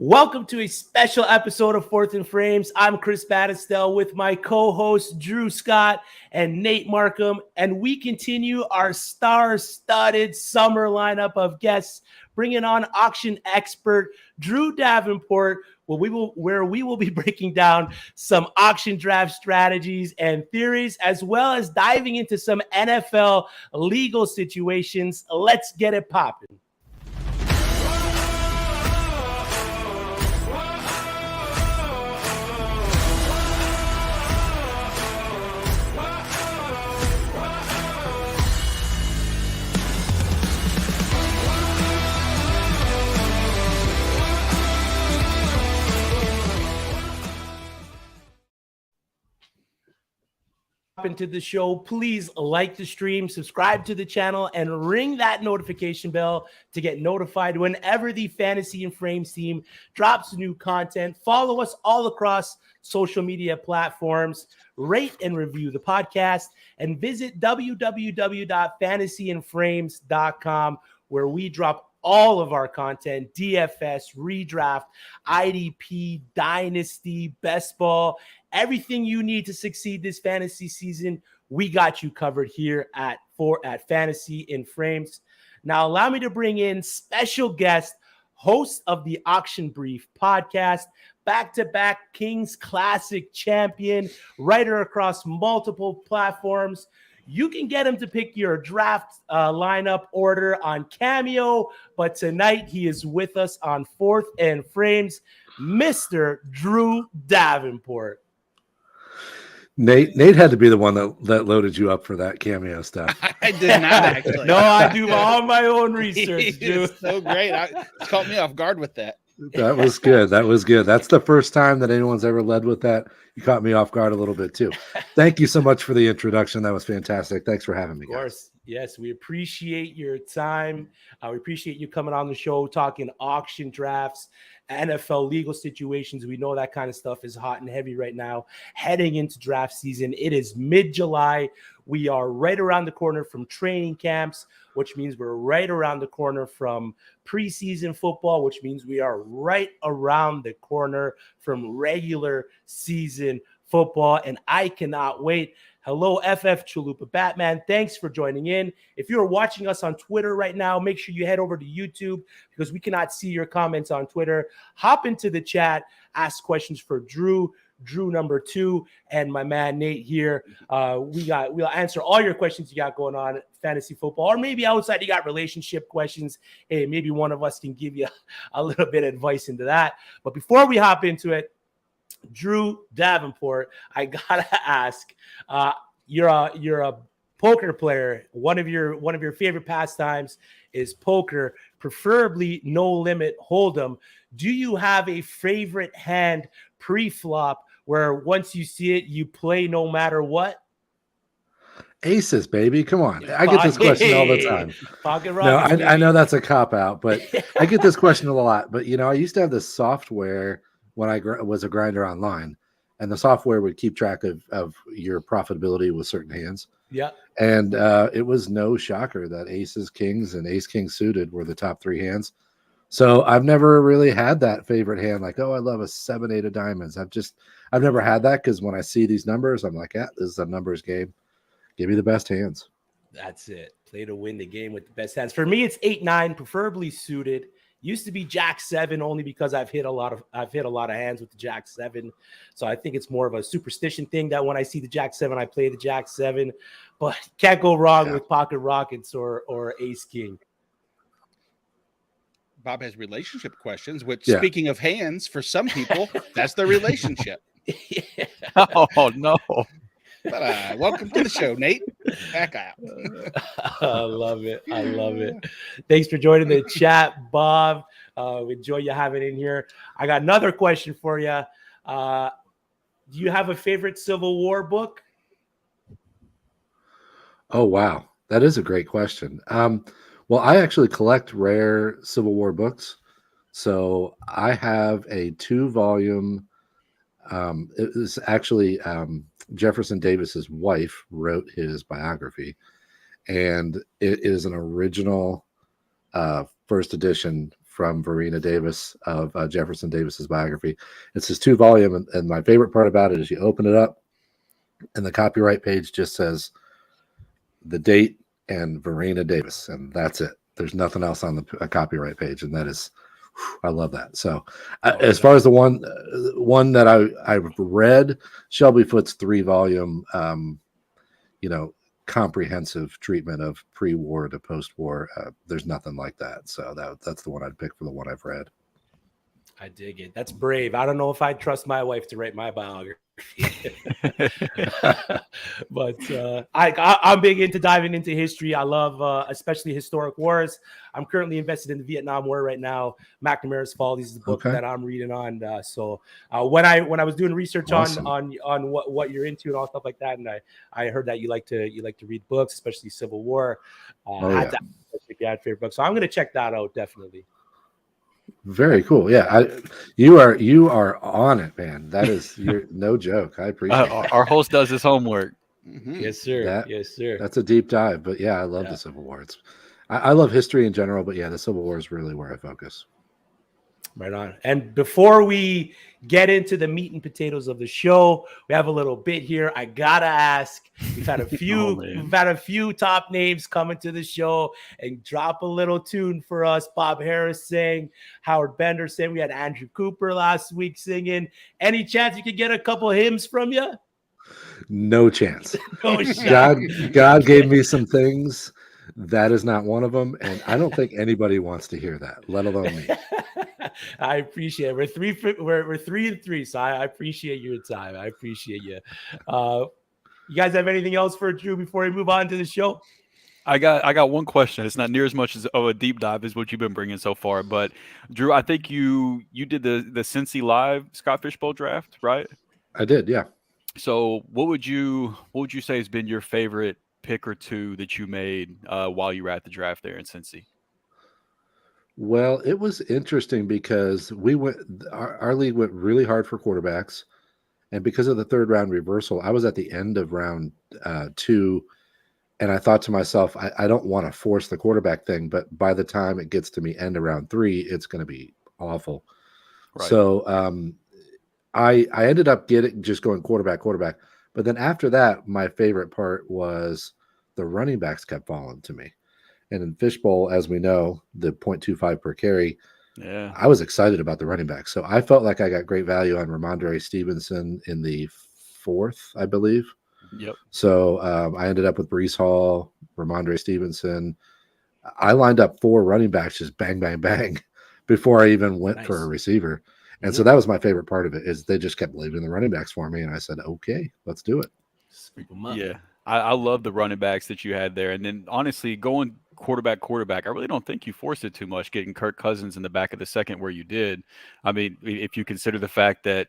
Welcome to a special episode of Fourth and Frames. I'm Chris Battistell with my co-hosts Drew Scott and Nate Markham, and we continue our star-studded summer lineup of guests, bringing on auction expert Drew Davenport, where we will be breaking down some auction draft strategies and theories, as well as diving into some NFL legal situations. Let's get it popping. Into the show, please like the stream, subscribe to the channel, and ring that notification bell to get notified whenever the Fantasy and Frames team drops new content. Follow us all across social media platforms, rate and review the podcast, and visit www.fantasyandframes.com, where we drop all of our content: DFS, Redraft, IDP, Dynasty, Best Ball, everything you need to succeed this fantasy season. We got you covered here at Fantasy in Frames. Now, allow me to bring in special guest, host of the Auction Brief podcast, back-to-back Kings Classic champion, writer across multiple platforms. You can get him to pick your draft lineup order on Cameo, but tonight he is with us on Fourth and Frames, Mr. Drew Davenport. Nate had to be the one that loaded you up for that Cameo stuff. I did not, actually. No, I do all my own research, dude. So great. It caught me off guard with that. That was good. That's the first time that anyone's ever led with that. You caught me off guard a little bit too. Thank you so much for the introduction. That was fantastic. Thanks for having me, guys. Of course. Yes, we appreciate your time. We appreciate you coming on the show, talking auction drafts, NFL legal situations. We know that kind of stuff is hot and heavy right now. Heading into draft season, it is mid-July. We are right around the corner from training camps, which means we're right around the corner from preseason football, which means we are right around the corner from regular season football. And I cannot wait. Hello, FF Chalupa Batman. Thanks for joining in. If you're watching us on Twitter right now, make sure you head over to YouTube because we cannot see your comments on Twitter. Hop into the chat, ask questions for Drew number 2, and my man Nate here. We'll answer all your questions you got going on fantasy football, or maybe outside you got relationship questions. Hey, maybe one of us can give you a little bit of advice into that. But before we hop into it, Drew Davenport, I gotta ask, you're a poker player. One of your favorite pastimes is poker, preferably no limit hold'em. Do you have a favorite hand pre-flop where once you see it, you play no matter what? Aces, baby. Come on. I get this question all the time. Pocket rockets, no, I know that's a cop-out, but I get this question a lot. But, I used to have this software when I was a grinder online, and the software would keep track of your profitability with certain hands. Yeah. And it was no shocker that aces, kings, and ace-king suited were the top 3 hands. So I've never really had that favorite hand, like, oh, I love a 7-8 of diamonds. I've never had that because when I see these numbers, I'm like, yeah, this is a numbers game. Give me the best hands. That's it. Play to win the game with the best hands. For me, it's 8-9, preferably suited. Used to be Jack 7 only because I've hit a lot of hands with the Jack 7. So I think it's more of a superstition thing that when I see the Jack 7, I play the Jack 7. But can't go wrong with pocket rockets or ace king. Bob has relationship questions, which, speaking of hands, for some people, that's their relationship. Yeah. Oh, no. But welcome to the show, Nate. Back out. I love it. Thanks for joining the chat, Bob. We enjoy you having in here. I got another question for you. Do you have a favorite Civil War book? Oh, wow. That is a great question. Well, I actually collect rare Civil War books. So I have a 2-volume. It was actually Jefferson Davis's wife wrote his biography, and it is an original first edition from Verena Davis of Jefferson Davis's biography. It's his 2-volume, and my favorite part about it is you open it up, and the copyright page just says the date and Verena Davis, and that's it. There's nothing else on the copyright page, and that is, I love that. So, as far as the one that I've read, Shelby Foote's 3-volume, comprehensive treatment of pre-war to post-war. There's nothing like that. So that's the one I'd pick for the one I've read. I dig it. That's brave. I don't know if I'd trust my wife to write my biography. But I'm big into diving into history. I love especially historic wars. I'm currently invested in the Vietnam War right now. McNamara's Fall. This is the book that I'm reading on. So when I was doing research on what you're into and all stuff like that, and I heard that you like to read books, especially Civil War. Had favorite book. So I'm gonna check that out definitely. Very cool. Yeah, you are on it, man. That is no joke. I appreciate it. Our host does his homework. Mm-hmm. Yes, sir. Yes, sir. That's a deep dive, but yeah, I love the Civil War. I love history in general, but yeah, the Civil War is really where I focus. Right on. And before we get into the meat and potatoes of the show, we have a little bit here. I gotta ask. We've had a few, we've had a few top names coming to the show and drop a little tune for us. Bob Harris sang, Howard Bender sang. We had Andrew Cooper last week singing. Any chance you could get a couple hymns from you? No chance. No shot. God gave me some things. That is not one of them, and I don't think anybody wants to hear that, let alone me. I appreciate it. We're 3-3, so I appreciate your time. I appreciate you. You guys have anything else for Drew before we move on to the show? I got one question. It's not near as much as a deep dive as what you've been bringing so far, but Drew, I think you did the Cincy Live Scott Fishbowl draft, right? I did, yeah. So what would you say has been your favorite pick or two that you made while you were at the draft there in Cincy? Well, it was interesting because our league went really hard for quarterbacks, and because of the 3rd round reversal, I was at the end of round 2, and I thought to myself, I don't want to force the quarterback thing, but by the time it gets to me end of round 3, it's going to be awful. Right. So I ended up just going quarterback, but then after that, my favorite part was the running backs kept falling to me. And in Fishbowl, as we know, the 0.25 per carry, I was excited about the running back. So I felt like I got great value on Ramondre Stevenson in the 4th, I believe. Yep. So I ended up with Breece Hall, Ramondre Stevenson. I lined up 4 running backs, just bang, bang, bang, before I even went for a receiver. And so that was my favorite part of it, is they just kept leaving the running backs for me. And I said, okay, let's do it. Yeah. I love the running backs that you had there. And then honestly, going quarterback, I really don't think you forced it too much, getting Kirk Cousins in the back of the 2nd where you did. I mean, if you consider the fact that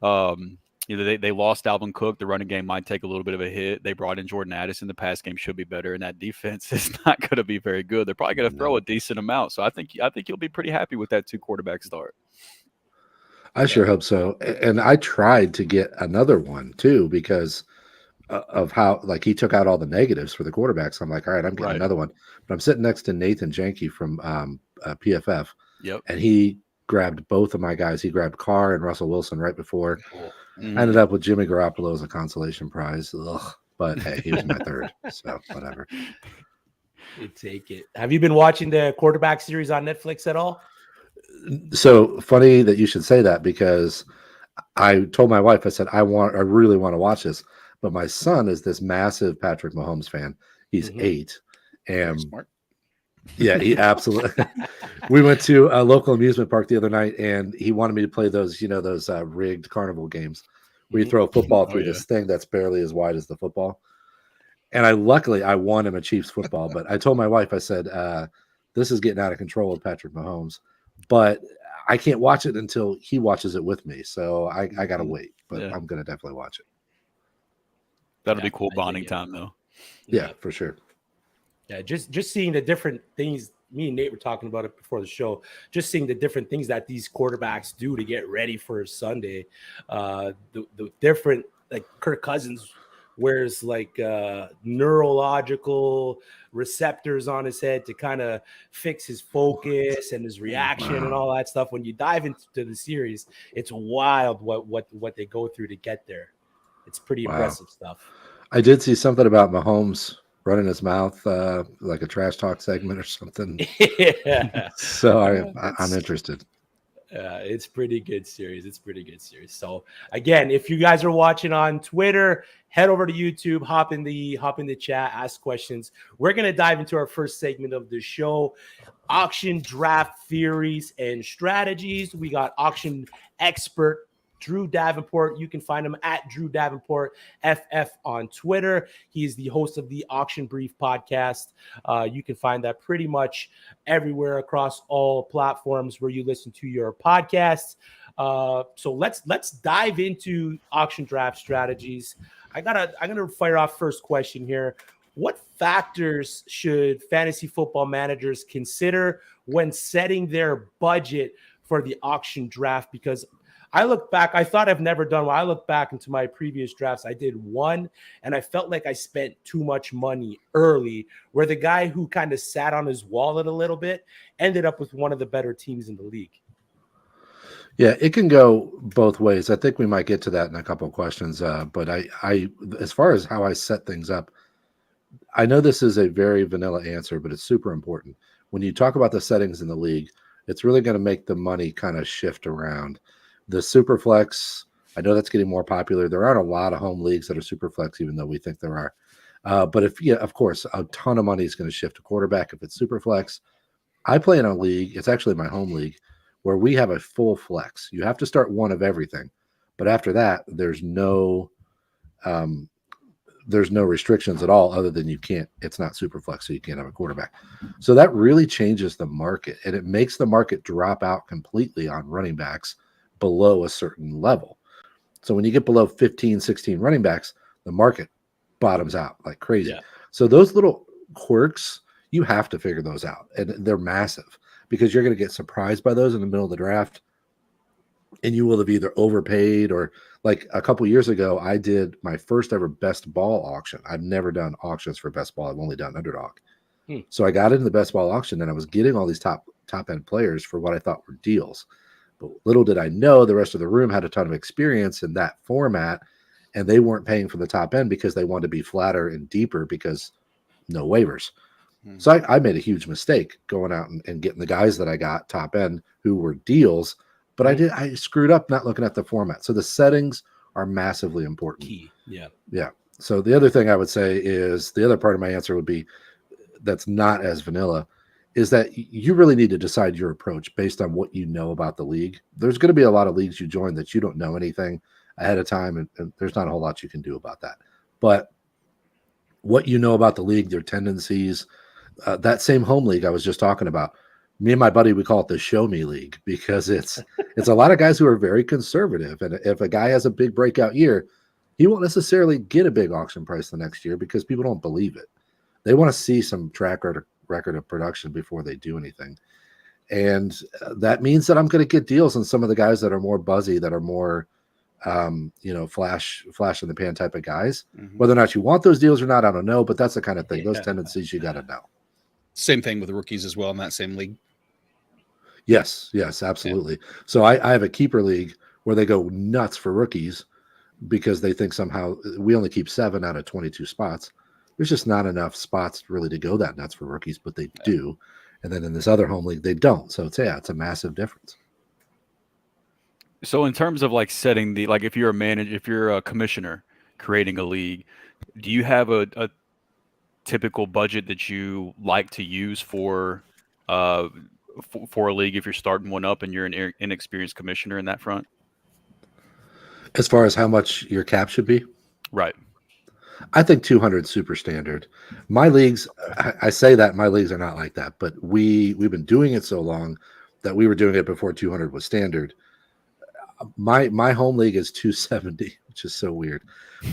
they lost Dalvin Cook, the running game might take a little bit of a hit. They brought in Jordan Addison. The pass game should be better, and that defense is not going to be very good. They're probably going to throw a decent amount. So I think you'll be pretty happy with that 2 quarterback start. I sure hope so. And I tried to get another one too, because of how, like, he took out all the negatives for the quarterbacks. I'm like, all right, I'm getting another one. But I'm sitting next to Nathan Janke from PFF. Yep. And he grabbed both of my guys. He grabbed Carr and Russell Wilson right before. I ended up with Jimmy Garoppolo as a consolation prize. Ugh. But hey, he was my 3rd. So whatever. You take it. Have you been watching the quarterback series on Netflix at all? So funny that you should say that, because I told my wife, I said, I really want to watch this. But my son is this massive Patrick Mahomes fan. He's 8. And smart. Yeah, he absolutely. We went to a local amusement park the other night, and he wanted me to play those, those rigged carnival games where you throw a football through this thing that's barely as wide as the football. And luckily I won him a Chiefs football. But I told my wife, I said, this is getting out of control with Patrick Mahomes, but I can't watch it until he watches it with me. So I got to wait, but I'm going to definitely watch it. That'll be cool bonding time, though. Yeah, for sure. Yeah, just seeing the different things. Me and Nate were talking about it before the show. Just seeing the different things that these quarterbacks do to get ready for Sunday. The different, like Kirk Cousins wears like neurological receptors on his head to kind of fix his focus and his reaction and all that stuff. When you dive into the series, it's wild what they go through to get there. It's pretty impressive stuff. I did see something about Mahomes running his mouth like a trash talk segment or something. Yeah. So I'm interested. It's pretty good series. It's pretty good series. So again, if you guys are watching on Twitter, head over to YouTube, hop in the chat, ask questions. We're gonna dive into our first segment of the show: auction draft theories and strategies. We got auction expert Drew Davenport. You can find him at Drew Davenport FF on Twitter. He is the host of the Auction Brief podcast. You can find that pretty much everywhere across all platforms where you listen to your podcasts. So let's dive into auction draft strategies. I'm gonna fire off first question here. What factors should fantasy football managers consider when setting their budget for the auction draft? Because I look back, I thought I've never done one. I look back into my previous drafts. I did one, and I felt like I spent too much money early, where the guy who kind of sat on his wallet a little bit ended up with one of the better teams in the league. Yeah, it can go both ways. I think we might get to that in a couple of questions. But I, as far as how I set things up, I know this is a very vanilla answer, but it's super important. When you talk about the settings in the league, it's really going to make the money kind of shift around. The super flex, I know that's getting more popular. There aren't a lot of home leagues that are super flex, even though we think there are. But of course, a ton of money is going to shift to quarterback if it's super flex. I play in a league, it's actually my home league, where we have a full flex. You have to start one of everything. But after that, there's no restrictions at all other than it's not super flex, so you can't have a quarterback. So that really changes the market, and it makes the market drop out completely on running backs below a certain level. So when you get below 15, 16 running backs, the market bottoms out like crazy. Yeah. So those little quirks, you have to figure those out, and they're massive because you're going to get surprised by those in the middle of the draft, and you will have either overpaid or, like a couple years ago, I did my first ever best ball auction. I've never done auctions for best ball. I've only done underdog. So I got into the best ball auction, and I was getting all these top end players for what I thought were deals. But little did I know the rest of the room had a ton of experience in that format, and they weren't paying for the top end because they wanted to be flatter and deeper because no waivers. So I made a huge mistake going out and getting the guys that I got top end who were deals, but I screwed up not looking at the format. So the settings are massively important. Key. Yeah. Yeah. So the other thing I would say is the other part of my answer would be that's not as vanilla is that you really need to decide your approach based on what you know about the league. There's going to be a lot of leagues you join that you don't know anything ahead of time, and there's not a whole lot you can do about that. But what you know about the league, their tendencies, that same home league I was just talking about, me and my buddy, we call it the show me league because it's a lot of guys who are very conservative. And if a guy has a big breakout year, he won't necessarily get a big auction price the next year because people don't believe it. They want to see some track record of production before they do anything. And that means that I'm going to get deals on some of the guys that are more buzzy, that are more, flash in the pan type of guys. Whether or not you want those deals or not, I don't know, but that's the kind of thing. Those tendencies you got to know. Same thing with the rookies as well in that same league. Yes, absolutely. Yeah. So I have a keeper league where they go nuts for rookies because they think somehow we only keep 7 out of 22 spots. There's just not enough spots really to go that nuts for rookies, but they do. And then in this other home league, they don't. So it's a massive difference. So in terms of like setting if you're a manager, if you're a commissioner creating a league, do you have a typical budget that you like to use for a league if you're starting one up and you're an inexperienced commissioner in that front? As far as how much your cap should be? Right. I think 200 super standard. My leagues, I say that my leagues are not like that, but we've been doing it so long that we were doing it before 200 was standard. My home league is 270, which is so weird,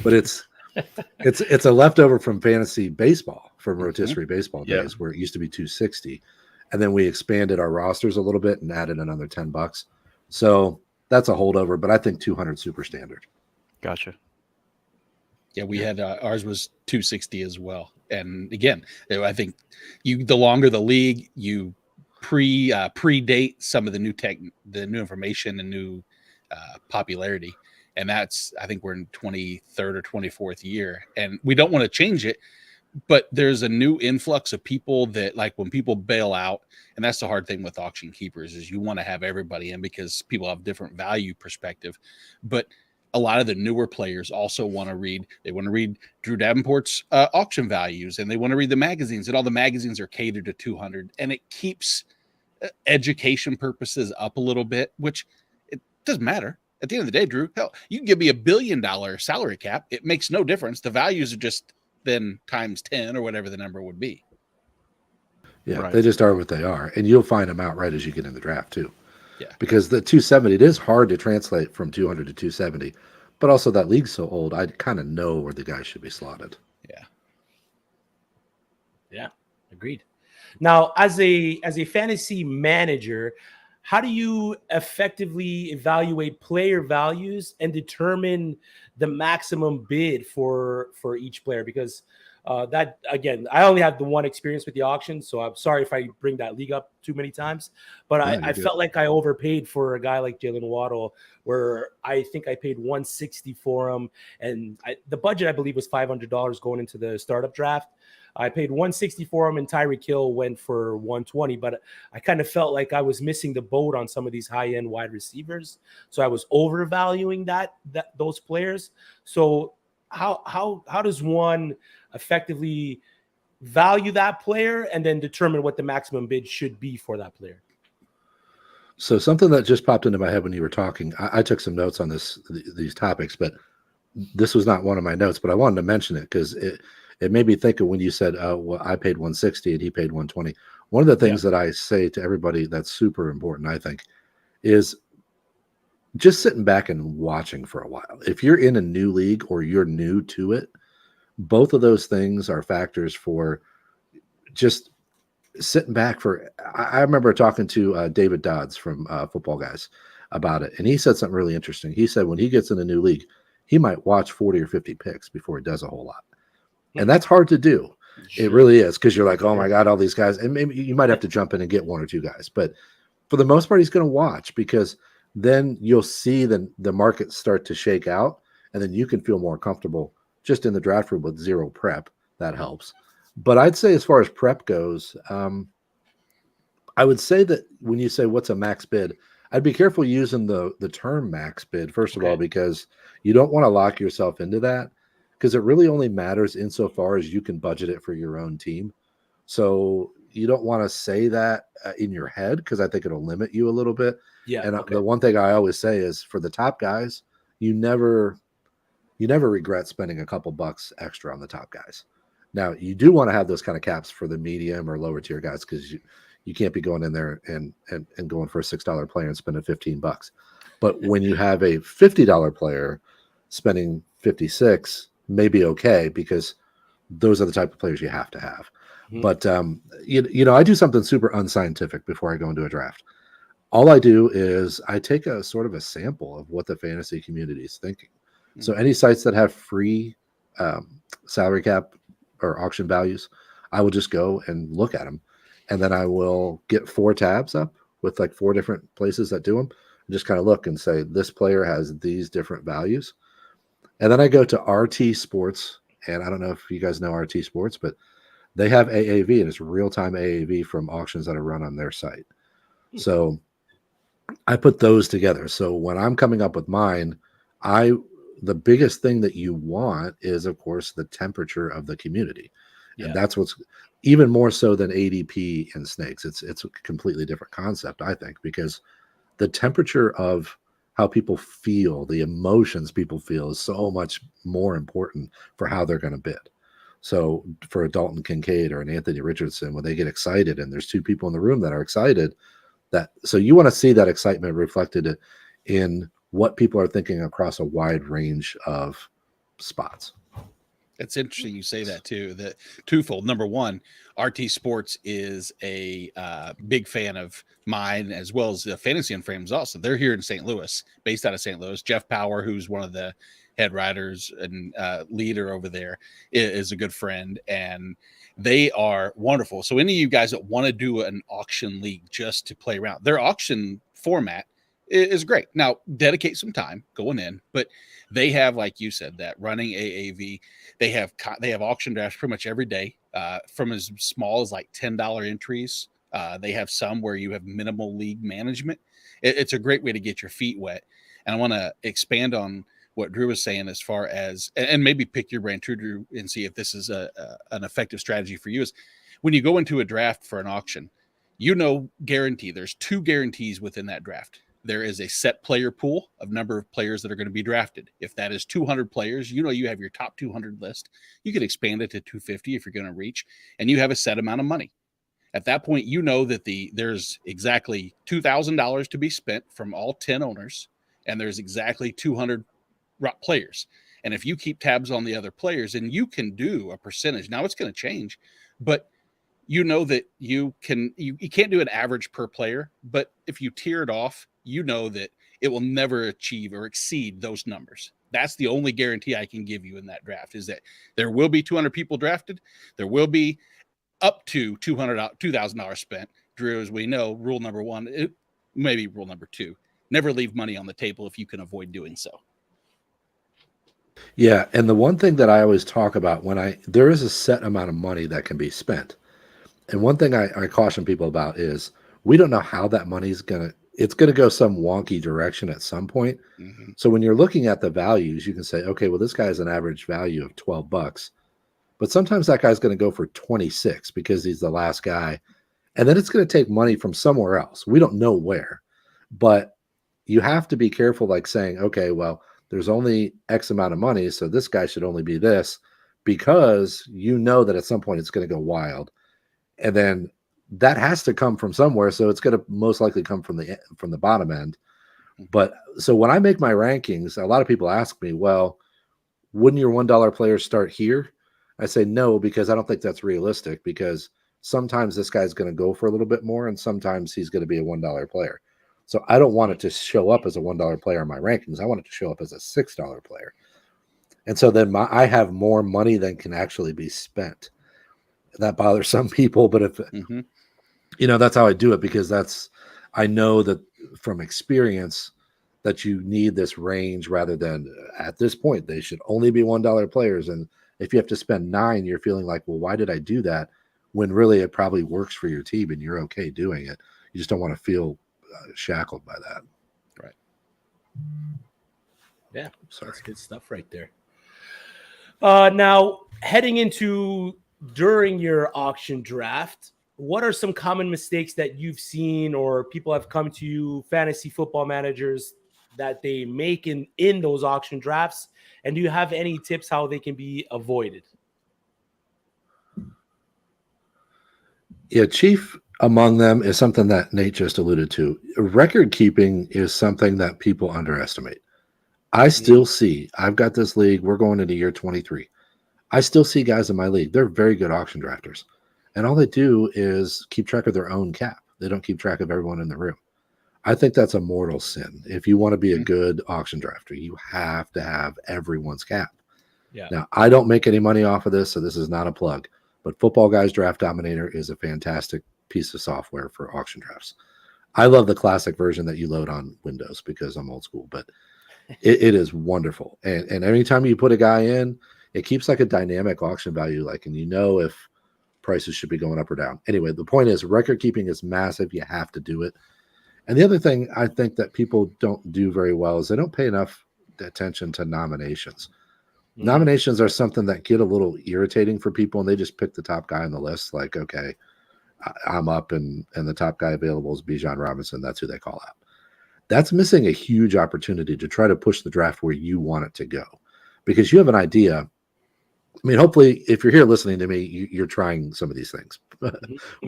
but it's a leftover from fantasy baseball, from rotisserie baseball days where it used to be 260, and then we expanded our rosters a little bit and added another $10. So that's a holdover, but I think 200 super standard. Gotcha. Yeah, we had ours was 260 as well. And again, I think the longer the league, you predate some of the new information and new popularity. And that's, I think we're in 23rd or 24th year, and we don't want to change it. But there's a new influx of people that, like, when people bail out, and that's the hard thing with auction keepers, is you want to have everybody in because people have different value perspective. But a lot of the newer players also want to read. They want to read Drew Davenport's auction values, and they want to read the magazines, and all the magazines are catered to 200, and it keeps education purposes up a little bit, which it doesn't matter. At the end of the day, Drew, hell, you can give me $1 billion salary cap. It makes no difference. The values are just then times 10 or whatever the number would be. Yeah, Right. They just are what they are. And you'll find them out right as you get in the draft too. Yeah. Because the 270, it is hard to translate from 200 to 270. But also that league's so old, I kind of know where the guy should be slotted. Yeah. Yeah, agreed. Now, as a fantasy manager, how do you effectively evaluate player values and determine the maximum bid for each player? Because that, again, I only had the one experience with the auction, so I'm sorry if I bring that league up too many times. But I felt like I overpaid for a guy like Jalen Waddle, where I think I paid $160 for him, and the budget, I believe, was $500 going into the startup draft. I paid $160 for him, and Tyreek Hill went for $120. But I kind of felt like I was missing the boat on some of these high-end wide receivers, so I was overvaluing those players. So how does one effectively value that player and then determine what the maximum bid should be for that player? So something that just popped into my head when you were talking, I took some notes on these topics, but this was not one of my notes, but I wanted to mention it because it made me think of when you said, well, I paid 160 and he paid 120. One of the things that I say to everybody that's super important, I think, is just sitting back and watching for a while. If you're in a new league or you're new to it, both of those things are factors for just sitting back for. I remember talking to David Dodds from Football Guys about it, and he said something really interesting. He said when he gets in a new league, he might watch 40 or 50 picks before he does a whole lot. And that's hard to do. Sure. It really is, because you're like, oh my God, all these guys. And maybe you might have to jump in and get one or two guys. But for the most part, he's going to watch, because then you'll see the market start to shake out, and then you can feel more comfortable just in the draft room with zero prep. That helps. But I'd say as far as prep goes, I would say that when you say what's a max bid, I'd be careful using the term max bid, first of all, because you don't want to lock yourself into that, because it really only matters insofar as you can budget it for your own team. So you don't want to say that in your head, because I think it'll limit you a little bit. Yeah. And the one thing I always say is, for the top guys, you never regret spending a couple bucks extra on the top guys. Now, you do want to have those kind of caps for the medium or lower tier guys, because you can't be going in there and going for a $6 player and spending $15. But when you have a $50 player spending $56, may be okay, because those are the type of players you have to have. Mm-hmm. But I do something super unscientific before I go into a draft. All I do is I take a sort of a sample of what the fantasy community is thinking. Mm-hmm. So any sites that have free salary cap or auction values, I will just go and look at them. And then I will get 4 tabs up with like 4 different places that do them, and just kind of look and say, this player has these different values. And then I go to RT Sports, and I don't know if you guys know RT Sports, but they have AAV, and it's real-time AAV from auctions that are run on their site. So I put those together. So when I'm coming up with mine, the biggest thing that you want is, of course, the temperature of the community. Yeah. And that's what's even more so than ADP and snakes. It's a completely different concept, I think, because the temperature of how people feel, the emotions people feel, is so much more important for how they're going to bid. So for a Dalton Kincaid or an Anthony Richardson, when they get excited and there's 2 people in the room that are excited, so you want to see that excitement reflected in what people are thinking across a wide range of spots. It's interesting you say that too. That twofold. Number one, RT Sports is a big fan of mine, as well as Fantasy and Frames. Also, they're here in St. Louis, based out of St. Louis. Jeff Power, who's one of the head writers and leader over there, is a good friend, and they are wonderful. So any of you guys that want to do an auction league just to play around, their auction format is great. Now, dedicate some time going in, but they have, like you said, that running AAV. They have auction drafts pretty much every day, from as small as like $10 entries. They have some where you have minimal league management. It's a great way to get your feet wet. And I want to expand on what Drew was saying as far as, and maybe pick your brain too, Drew, and see if this is an effective strategy for you. Is when you go into a draft for an auction, there's 2 guarantees within that draft. There is a set player pool of number of players that are going to be drafted. If that is 200 players, you have your top 200 list. You could expand it to 250 if you're going to reach, and you have a set amount of money. At that point, that there's exactly $2,000 to be spent from all 10 owners, and there's exactly 200 players. And if you keep tabs on the other players, and you can do a percentage. Now it's going to change, but that you can't do an average per player, but if you tier it off, that it will never achieve or exceed those numbers. That's the only guarantee I can give you in that draft, is that there will be 200 people drafted. There will be up to $2,000 spent. Drew, as we know, rule number 1, maybe rule number 2, never leave money on the table if you can avoid doing so. Yeah, and the one thing that I always talk about there is a set amount of money that can be spent. And one thing I caution people about is we don't know how that money's it's going to go some wonky direction at some point. Mm-hmm. So when you're looking at the values, you can say, okay, well, this guy has an average value of $12, but sometimes that guy's going to go for 26 because he's the last guy. And then it's going to take money from somewhere else. We don't know where, but you have to be careful, like saying, okay, well, there's only X amount of money, so this guy should only be this, because that at some point it's going to go wild. And then that has to come from somewhere, so it's going to most likely come from the bottom end. But so when I make my rankings, a lot of people ask me, well, wouldn't your $1 players start here? I say no, because I don't think that's realistic, because sometimes this guy's going to go for a little bit more, and sometimes he's going to be a $1 player. So I don't want it to show up as a $1 player in my rankings. I want it to show up as a $6 player. And so then I have more money than can actually be spent. That bothers some people, but if that's how I do it, because I know that from experience that you need this range, rather than at this point they should only be $1 players. And if you have to spend 9, you're feeling like, well, why did I do that? When really it probably works for your team and you're okay doing it. You just don't want to feel shackled by that. Right. Yeah. That's good stuff right there. Now heading into during your auction draft, what are some common mistakes that you've seen or people have come to you, fantasy football managers, that they make in those auction drafts? And do you have any tips how they can be avoided? Yeah, chief among them is something that Nate just alluded to. Record keeping is something that people underestimate. I still see, I've got this league, we're going into year 23. I still see guys in my league, they're very good auction drafters. And all they do is keep track of their own cap. They don't keep track of everyone in the room. I think that's a mortal sin. If you want to be a good auction drafter, you have to have everyone's cap. Yeah. Now, I don't make any money off of this, so this is not a plug. But Football Guys Draft Dominator is a fantastic piece of software for auction drafts. I love the classic version that you load on Windows because I'm old school, but it is wonderful. And anytime you put a guy in, it keeps like a dynamic auction value, and if prices should be going up or down. Anyway, the point is record keeping is massive. You have to do it. And the other thing I think that people don't do very well is they don't pay enough attention to nominations. Mm-hmm. Nominations are something that get a little irritating for people, and they just pick the top guy on the list. Like, okay, I'm up, and the top guy available is Bijan Robinson. That's who they call out. That's missing a huge opportunity to try to push the draft where you want it to go, because you have an idea. I mean, hopefully, if you're here listening to me, you're trying some of these things,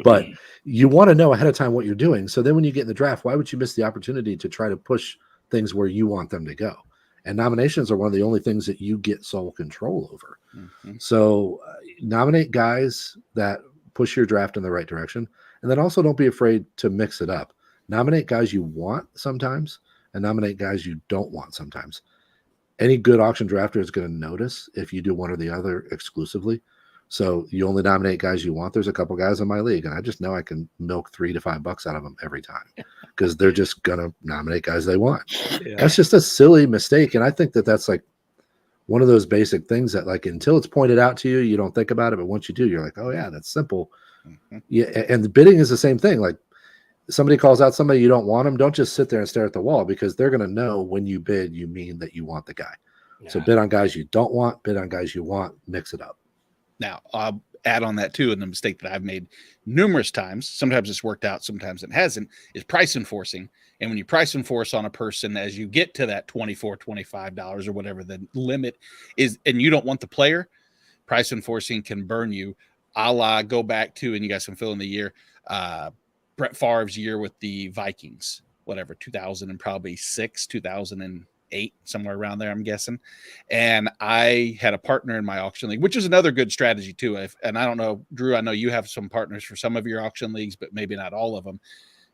but you want to know ahead of time what you're doing. So then when you get in the draft, why would you miss the opportunity to try to push things where you want them to go? And nominations are one of the only things that you get sole control over. Mm-hmm. So nominate guys that push your draft in the right direction. And then also don't be afraid to mix it up. Nominate guys you want sometimes and nominate guys you don't want sometimes. any good auction drafter is going to notice if you do one or the other exclusively. So you only nominate guys you want. There's a couple guys in my league, and I just know I can milk $3 to $5 out of them every time because they're just going to nominate guys they want. Yeah. That's just a silly mistake. And I think that that's like one of those basic things that, like, until it's pointed out to you, you don't think about it. But once you do, you're like, oh yeah, that's simple. Mhm. Yeah. And the bidding is the same thing. Like, somebody calls out somebody, you don't want them. Don't just sit there and stare at the wall, because they're going to know when you bid, you mean that you want the guy. So Yeah. bid on guys you don't want, bid on guys you want, mix it up. Now, I'll add on that too, and the mistake that I've made numerous times, sometimes it's worked out, sometimes it hasn't, is price enforcing. And when you price enforce on a person, as you get to that $24, $25 or whatever the limit is, and you don't want the player, price enforcing can burn you. A la go back to, and you guys can fill in the year, Brett Favre's year with the Vikings, whatever, 2000 and probably 2008, somewhere around there, I'm guessing. And I had a partner in my auction league, which is another good strategy too. And I don't know, Drew, I know you have some partners for some of your auction leagues, but maybe not all of them.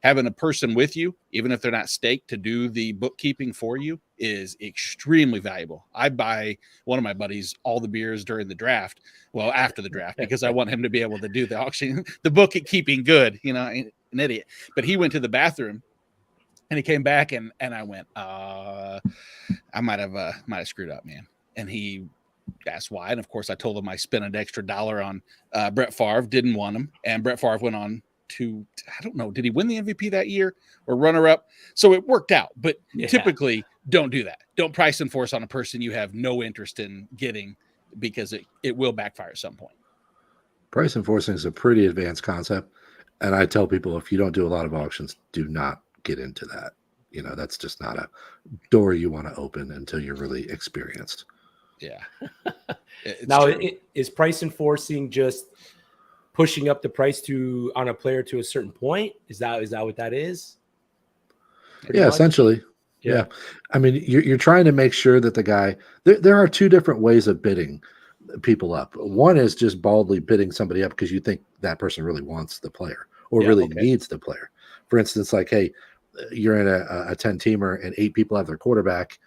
Having a person with you, even if they're not staked, to do the bookkeeping for you is extremely valuable. I buy one of my buddies all the beers during the draft, well, after the draft, because I want him to be able to do the auction, the bookkeeping good, you know, an idiot. But he went to the bathroom and he came back, and I went, I might have screwed up, man. And he asked why. And of course I told him I spent an extra $1 on Brett Favre, didn't want him. And Brett Favre went on to, I don't know, did he win the MVP that year or runner up? So it worked out, but typically don't do that. Don't price enforce on a person you have no interest in getting, because it will backfire at some point. Price enforcing is a pretty advanced concept. And I tell people, if you don't do a lot of auctions, do not get into that. You know, that's just not a door you want to open until you're really experienced. Yeah. Now, is price enforcing just pushing up the price on a player to a certain point? Is that what that is? Yeah, essentially. Yeah. I mean, you're trying to make sure that the guy, there are two different ways of bidding people up. One is just baldly bidding somebody up because you think that person really wants the player or needs the player. For instance, like, hey, you're in a 10-teamer and 8 people have their quarterback,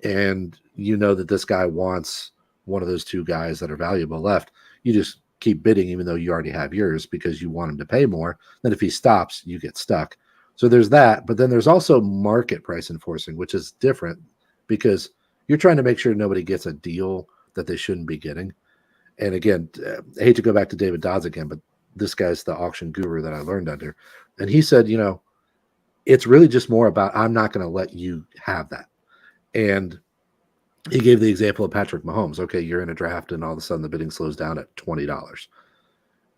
and you know that this guy wants one of those 2 guys that are valuable left. You just keep bidding even though you already have yours, because you want him to pay more. Then if he stops, you get stuck. So there's that. But then there's also market price enforcing, which is different, because you're trying to make sure nobody gets a deal that they shouldn't be getting. And again, I hate to go back to David Dodds again, but this guy's the auction guru that I learned under. And he said, you know, it's really just more about, I'm not going to let you have that. And he gave the example of Patrick Mahomes. Okay, you're in a draft and all of a sudden the bidding slows down at $20.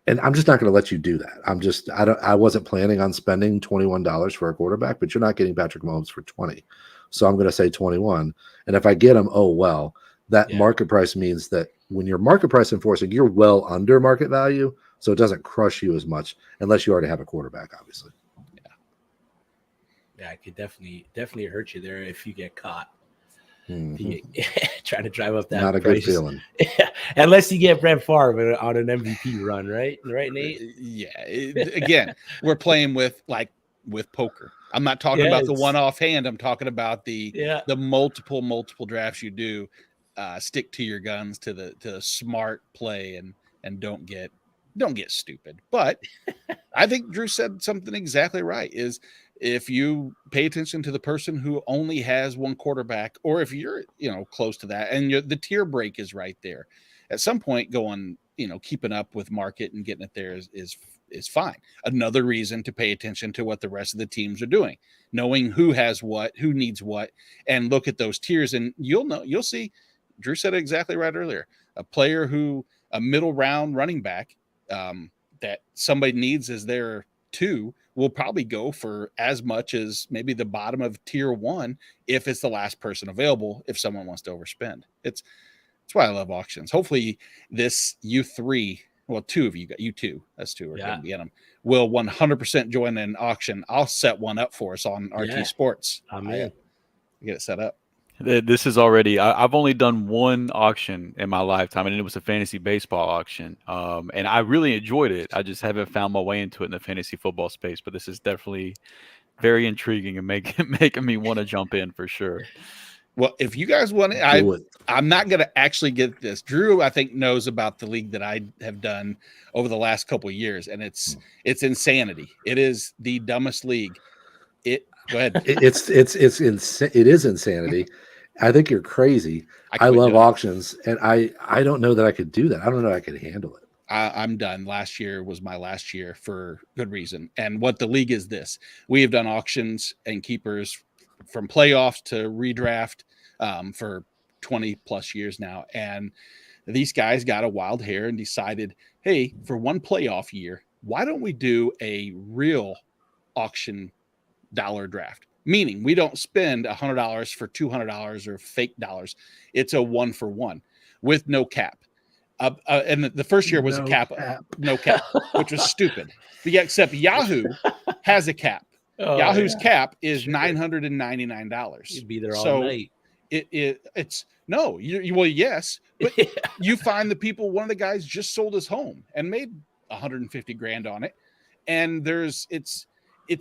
And I'm just not going to let you do that. I wasn't planning on spending $21 for a quarterback, but you're not getting Patrick Mahomes for 20. So I'm going to say 21. And if I get him, oh, well, that market price means that when you're market price enforcing, you're well under market value. So it doesn't crush you as much unless you already have a quarterback, obviously. Yeah, it could definitely hurt you there if you get caught. Trying to drive up that not a price. Good feeling. Unless you get Brett Favre on an MVP run, right, Nate? Yeah. Again, we're playing with poker. I'm not talking about the one-off hand. I'm talking about the multiple drafts you do. Stick to your guns, to the smart play, and don't get stupid. But I think Drew said something exactly right. Is if you pay attention to the person who only has one quarterback, or if you're, close to that, and the tier break is right there, at some point going, keeping up with market and getting it there is fine. Another reason to pay attention to what the rest of the teams are doing, knowing who has what, who needs what, and look at those tiers, and you'll see. Drew said it exactly right earlier. A middle round running back that somebody needs as their 2 will probably go for as much as maybe the bottom of tier 1 if it's the last person available, if someone wants to overspend. That's why I love auctions. Hopefully this U3, well, 2 of you got U2, that's 2 are going to be in them, will 100% join an auction. I'll set one up for us on RT Sports. Amen. Get it set up. This is already, I've only done one auction in my lifetime, and it was a fantasy baseball auction. And I really enjoyed it. I just haven't found my way into it in the fantasy football space, but this is definitely very intriguing and making me want to jump in for sure. Well, if you guys want it, I'm not going to actually get this. Drew, I think, knows about the league that I have done over the last couple of years, and it's insanity. It is the dumbest league. Go ahead. It is insanity. I think you're crazy. I love auctions, and I don't know that I could do that. I don't know I could handle it. I'm done. Last year was my last year for good reason. And what the league is this: we have done auctions and keepers from playoffs to redraft for 20 plus years now. And these guys got a wild hair and decided, hey, for one playoff year, why don't we do a real auction dollar draft? Meaning we don't spend $100 for $200 or fake dollars. It's a 1-for-1 with no cap. And the first year was no cap, which was stupid. But yeah, except Yahoo has a cap. Yahoo's cap is $999. You'd be there all night. It's no, yes, but you find the people. One of the guys just sold his home and made $150,000 on it, and it's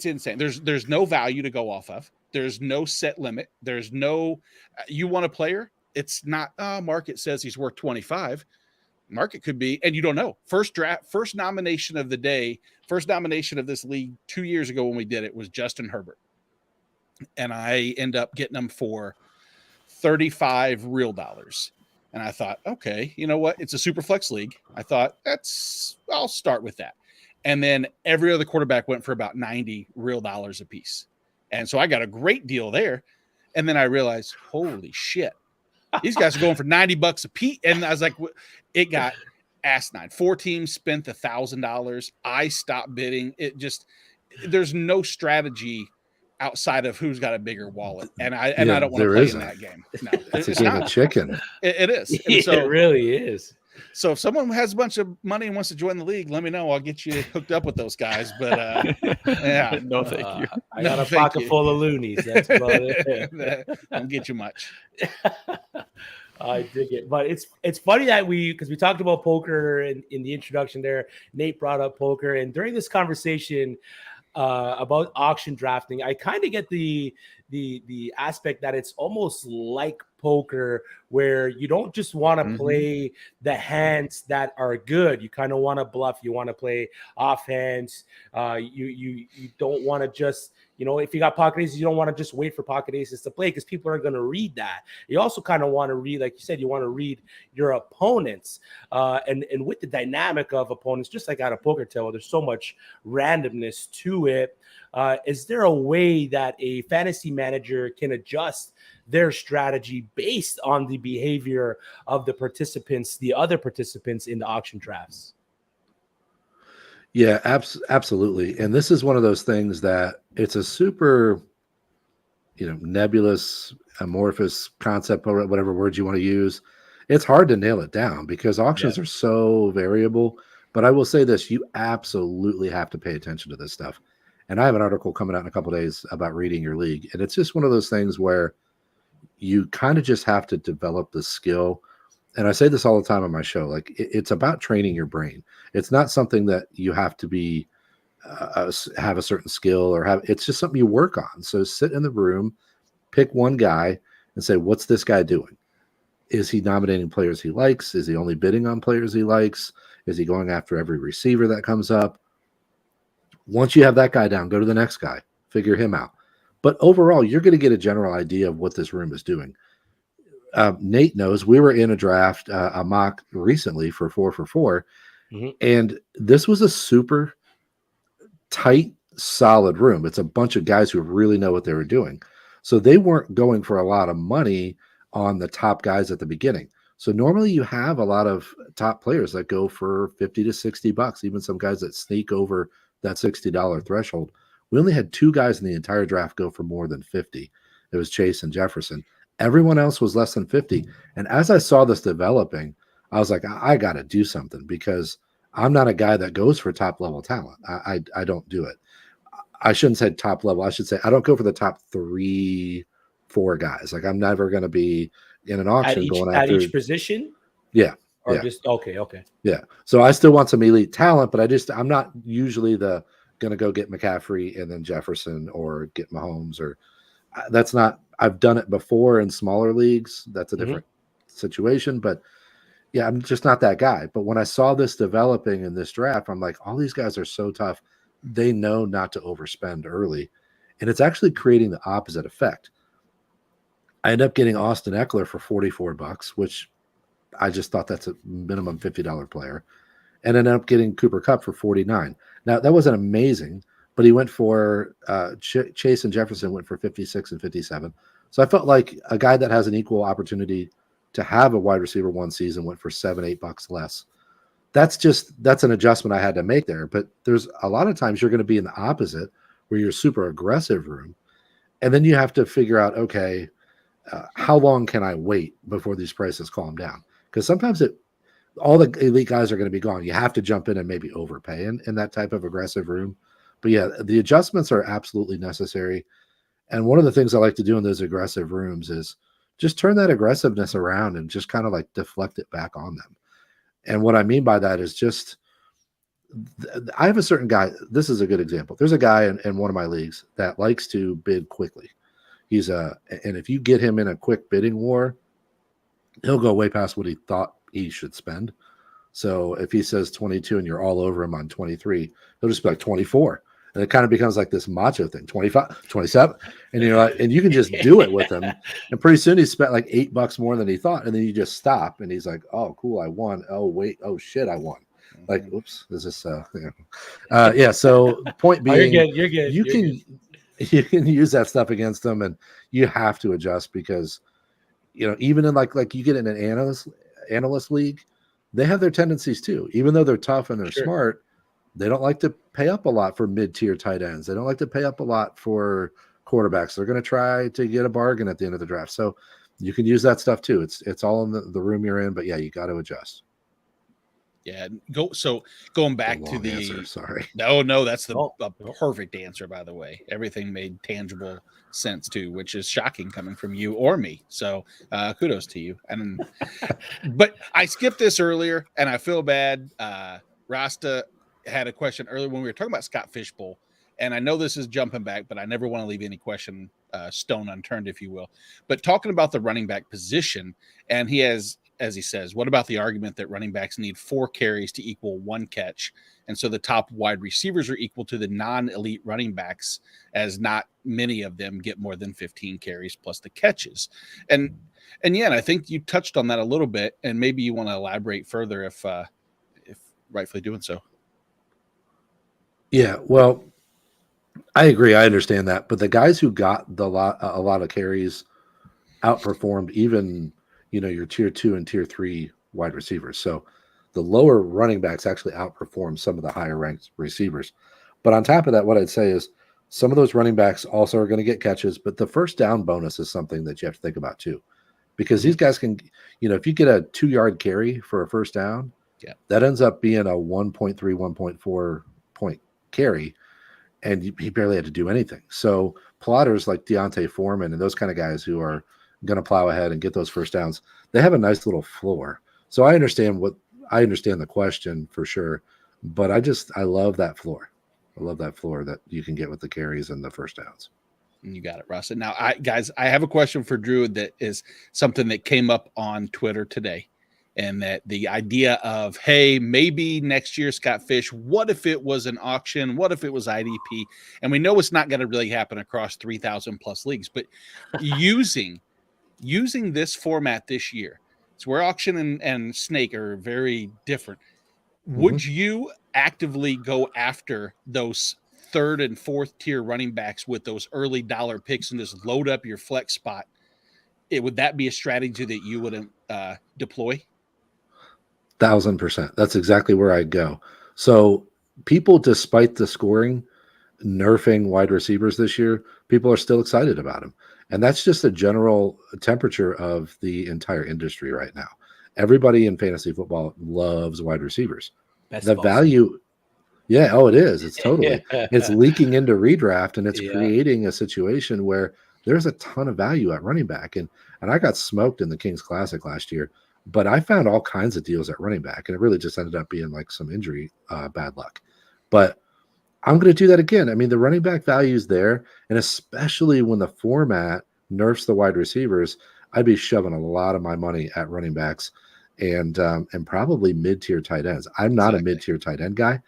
insane. There's no value to go off of. There's no set limit. There's no you want a player. It's not market says he's worth 25. Market could be, and you don't know. First nomination of the day, first nomination of this league 2 years ago when we did it was Justin Herbert. And I end up getting him for $35 real dollars. And I thought, okay, you know what? It's a super flex league. I thought I'll start with that. And then every other quarterback went for about $90 real dollars a piece. And so I got a great deal there. And then I realized, holy shit. These guys are going for $90 a piece. And I was like, it got asinine. 4 teams spent $1,000. I stopped bidding. There's no strategy outside of who's got a bigger wallet. And I don't want to play in that game. No, it's a game of chicken. It is. And So, it really is. So if someone has a bunch of money and wants to join the league, let me know. I'll get you hooked up with those guys. But yeah, no, thank you. I got a pocket full of loonies. That's about it. Don't get you much. I dig it, but it's funny that because we talked about poker in the introduction there. Nate brought up poker, and during this conversation about auction drafting, I kind of get the aspect that it's almost like poker, where you don't just want to play the hands that are good. You kind of want to bluff. You want to play off hands. You don't want to just, if you got pocket aces, you don't want to just wait for pocket aces to play because people aren't going to read that. You also kind of want to read, like you said, you want to read your opponents. And with the dynamic of opponents, just like out of poker table, there's so much randomness to it. Is there a way that a fantasy manager can adjust their strategy based on the behavior of the other participants in the auction drafts? Yeah, absolutely. And this is one of those things that it's a super, nebulous, amorphous concept, or whatever words you want to use. It's hard to nail it down because auctions are so variable. But I will say this, you absolutely have to pay attention to this stuff. And I have an article coming out in a couple of days about reading your league. And it's just one of those things where you kind of just have to develop the skill. And I say this all the time on my show, like it's about training your brain. It's not something that you have to be, have a certain skill or it's just something you work on. So sit in the room, pick one guy and say, what's this guy doing? Is he nominating players he likes? Is he only bidding on players he likes? Is he going after every receiver that comes up? Once you have that guy down, go to the next guy, figure him out. But overall, you're going to get a general idea of what this room is doing. Nate knows we were in a draft, a mock recently for 4-for-4, and this was a super tight, solid room. It's a bunch of guys who really know what they were doing. So they weren't going for a lot of money on the top guys at the beginning. So normally you have a lot of top players that go for $50 to $60, even some guys that sneak over that $60 threshold. We only had 2 guys in the entire draft go for more than 50. It was Chase and Jefferson. Everyone else was less than 50. And as I saw this developing, I was like, I got to do something because I'm not a guy that goes for top level talent. I don't do it. I shouldn't say top level. I should say I don't go for the top 3-4 guys. Like I'm never going to be in an auction going after each position. Yeah. Or just okay. Yeah. So I still want some elite talent, but I'm not usually going to go get McCaffrey and then Jefferson or get Mahomes or that's not, I've done it before in smaller leagues. That's a different situation, but yeah, I'm just not that guy. But when I saw this developing in this draft, I'm like, all these guys are so tough. They know not to overspend early. And it's actually creating the opposite effect. I end up getting Austin Eckler for $44, which I just thought that's a minimum $50 player. And ended up getting Cooper Kupp for $49. Now, that wasn't amazing, but he went for Chase and Jefferson went for 56 and 57. So I felt like a guy that has an equal opportunity to have a wide receiver one season went for $7-8 less. That's an adjustment I had to make there. But there's a lot of times you're going to be in the opposite, where you're super aggressive room, and then you have to figure out, okay, how long can I wait before these prices calm down? Because sometimes all the elite guys are going to be gone. You have to jump in and maybe overpay in that type of aggressive room. But yeah, the adjustments are absolutely necessary. And one of the things I like to do in those aggressive rooms is just turn that aggressiveness around and just kind of like deflect it back on them. And what I mean by that is just, I have a certain guy. This is a good example. There's a guy in one of my leagues that likes to bid quickly. And if you get him in a quick bidding war, he'll go way past what he thought he should spend. So if he says 22 and you're all over him on 23, he'll just be like 24. And it kind of becomes like this macho thing, 25, 27. And you're like, and you can just do it with him. And pretty soon he spent like $8 more than he thought. And then you just stop and he's like, oh, cool, I won. Oh, wait. Oh, shit, I won. Like, oops, is this, yeah. So point being, you're good. You can use that stuff against them, and you have to adjust because, even in like you get in an analyst league, they have their tendencies too. Even though they're tough and they're smart, they don't like to pay up a lot for mid-tier tight ends. They don't like to pay up a lot for quarterbacks. They're going to try to get a bargain at the end of the draft. So you can use that stuff too. It's all in the room you're in, but yeah, you got to adjust. Yeah. Going back to the answer, sorry. No, that's the perfect answer, by the way. Everything made tangible sense too, which is shocking coming from you or me. So kudos to you. And but I skipped this earlier and I feel bad. Rasta had a question earlier when we were talking about Scott Fishbowl. And I know this is jumping back, but I never want to leave any question stone unturned, if you will. But talking about the running back position, and he has, as he says, what about the argument that running backs need 4 carries to equal 1 catch? And so the top wide receivers are equal to the non-elite running backs, as not many of them get more than 15 carries plus the catches. And yeah, and I think you touched on that a little bit, and maybe you want to elaborate further if rightfully doing so. Yeah, well, I agree. I understand that. But the guys who got a lot of carries outperformed even your tier 2 and tier 3 wide receivers. So the lower running backs actually outperform some of the higher ranked receivers. But on top of that, what I'd say is some of those running backs also are going to get catches, but the first down bonus is something that you have to think about too, because these guys can, if you get a 2-yard carry for a first down, that ends up being a 1.3, 1.4 point carry, and he barely had to do anything. So plotters like Deontay Foreman and those kind of guys who are going to plow ahead and get those first downs, they have a nice little floor. So I understand the question for sure, but I love that floor. I love that floor that you can get with the carries and the first downs. You got it, Russ. And now, I have a question for Drew that is something that came up on Twitter today, and that the idea of, hey, maybe next year, Scott Fish, what if it was an auction? What if it was IDP? And we know it's not going to really happen across 3,000 plus leagues, but using this format this year, it's where auction and snake are very different. Would you actively go after those 3rd and 4th tier running backs with those early dollar picks and just load up your flex spot? Would that be a strategy that you would deploy? 1,000%. That's exactly where I'd go. So people, despite the scoring, nerfing wide receivers this year, people are still excited about them. And that's just a general temperature of the entire industry right now. Everybody in fantasy football loves wide receivers. The value, it is. It's totally. It's leaking into redraft, and it's creating a situation where there's a ton of value at running back. And I got smoked in the Kings Classic last year, but I found all kinds of deals at running back, and it really just ended up being like some injury bad luck. But I'm going to do that again. I mean, the running back value is there, and especially when the format nerfs the wide receivers, I'd be shoving a lot of my money at running backs and probably mid-tier tight ends. I'm not a mid-tier tight end guy,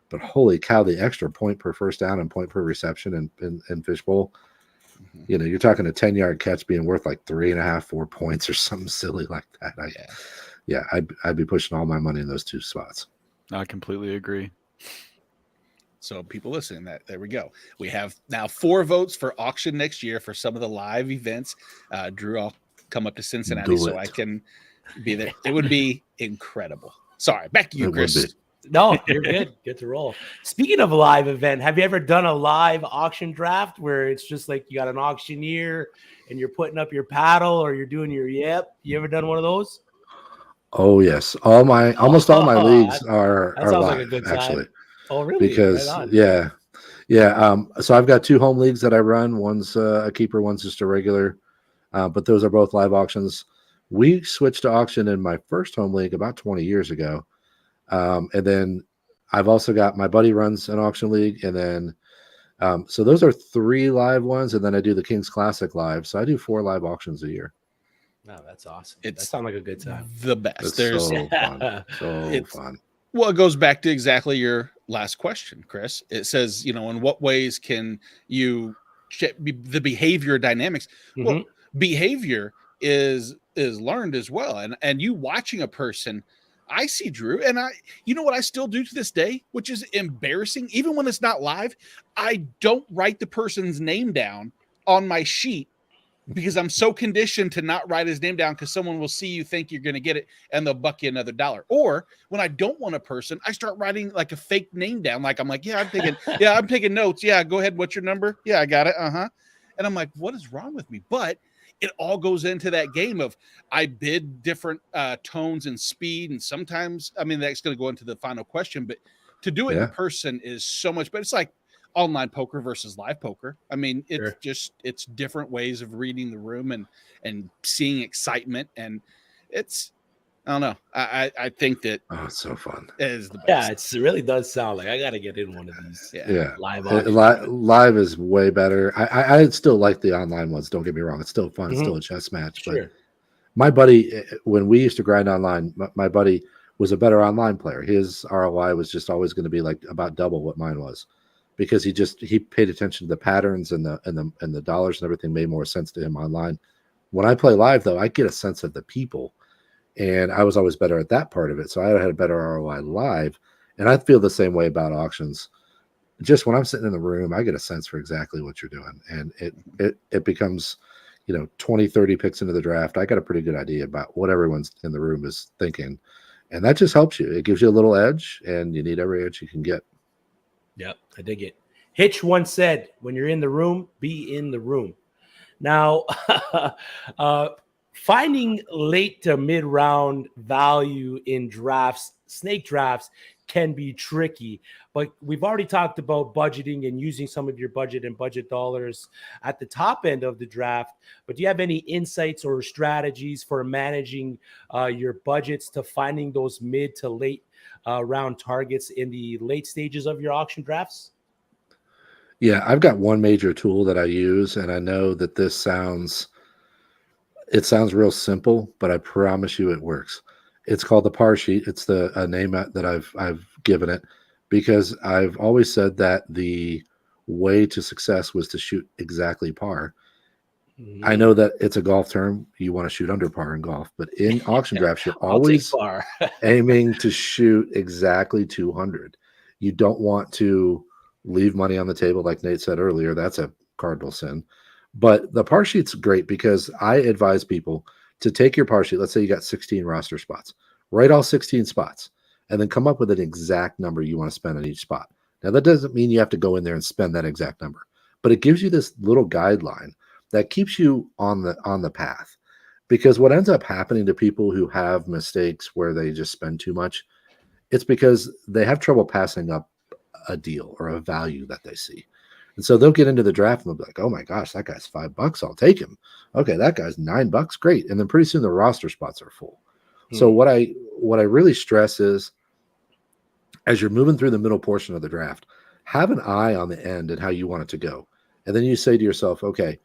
but holy cow, the extra point per first down and point per reception in Fishbowl, you know, you're talking a 10-yard catch being worth like 3.5, 4 points or something silly like that. I'd be pushing all my money in those two spots. I completely agree. So people listening, there we go. We have now 4 votes for auction next year for some of the live events. Drew, I'll come up to Cincinnati so I can be there. It would be incredible. Sorry, back to you, Chris. No, you're good. Good to roll. Speaking of a live event, have you ever done a live auction draft where it's just like you got an auctioneer and you're putting up your paddle or you're doing your yep? You ever done one of those? Oh yes, almost all my leagues are live, like a good time. Actually. Oh, really? Because right so I've got 2 home leagues that I run. One's a keeper, one's just a regular. But those are both live auctions. We switched to auction in my first home league about 20 years ago. And then I've also got my buddy runs an auction league. And then, so those are 3 live ones. And then I do the Kings Classic live. So I do 4 live auctions a year. No, that's awesome. That sounds like a good time. The best. It's There's so fun. So fun. Well, it goes back to exactly your last question, Chris. It says, you know, in what ways can you check the behavior dynamics? Mm-hmm. Well, behavior is learned as well. And you watching a person, I see Drew, and you know what I still do to this day, which is embarrassing. Even when it's not live, I don't write the person's name down on my sheet because I'm so conditioned to not write his name down because someone will see you think you're going to get it and they'll buck you another $1. Or when I don't want a person, I start writing like a fake name down. Like I'm like, I'm taking notes. Yeah, go ahead. What's your number? Yeah, I got it. And I'm like, what is wrong with me? But it all goes into that game of I bid different tones and speed. And sometimes, I mean, that's going to go into the final question, but to do it in person is so much, but it's like online poker versus live poker. I mean, it's it's different ways of reading the room and seeing excitement. And it's, I don't know. I think that it's so fun. It is the best. Yeah, it really does sound like I got to get in one of these. Live. Live is way better. I still like the online ones. Don't get me wrong. It's still fun. It's still a chess match. Sure. But my buddy, when we used to grind online, my buddy was a better online player. His ROI was just always going to be like about double what mine was, because he paid attention to the patterns and the dollars and everything made more sense to him online. When I play live, though, I get a sense of the people, and I was always better at that part of it. So I had a better ROI live, and I feel the same way about auctions. Just when I'm sitting in the room, I get a sense for exactly what you're doing, and it becomes, 20, 30 picks into the draft. I got a pretty good idea about what everyone's in the room is thinking, and that just helps you. It gives you a little edge, and you need every edge you can get. Yep, I dig it. Hitch once said, when you're in the room, be in the room. Now, finding late to mid-round value in drafts, snake drafts, can be tricky. But we've already talked about budgeting and using some of your budget and budget dollars at the top end of the draft. But do you have any insights or strategies for managing your budgets to finding those mid to late round targets in the late stages of your auction drafts? Yeah, I've got one major tool that I use, and I know that it sounds real simple, but I promise you it works. It's called the par sheet. It's the name that I've given it, because I've always said that the way to success was to shoot exactly par. I know that it's a golf term. You want to shoot under par in golf, but in auction drafts, you're always aiming to shoot exactly 200. You don't want to leave money on the table. Like Nate said earlier, that's a cardinal sin. But the par sheet's great because I advise people to take your par sheet. Let's say you got 16 roster spots, write all 16 spots, and then come up with an exact number you want to spend on each spot. Now, that doesn't mean you have to go in there and spend that exact number, but it gives you this little guideline that keeps you on the path. Because what ends up happening to people who have mistakes where they just spend too much, it's because they have trouble passing up a deal or a value that they see. And so they'll get into the draft and they'll be like, oh my gosh, that guy's $5. I'll take him. Okay, that guy's $9. Great. And then pretty soon the roster spots are full. So what I really stress is, as you're moving through the middle portion of the draft, have an eye on the end and how you want it to go. And then you say to yourself, okay,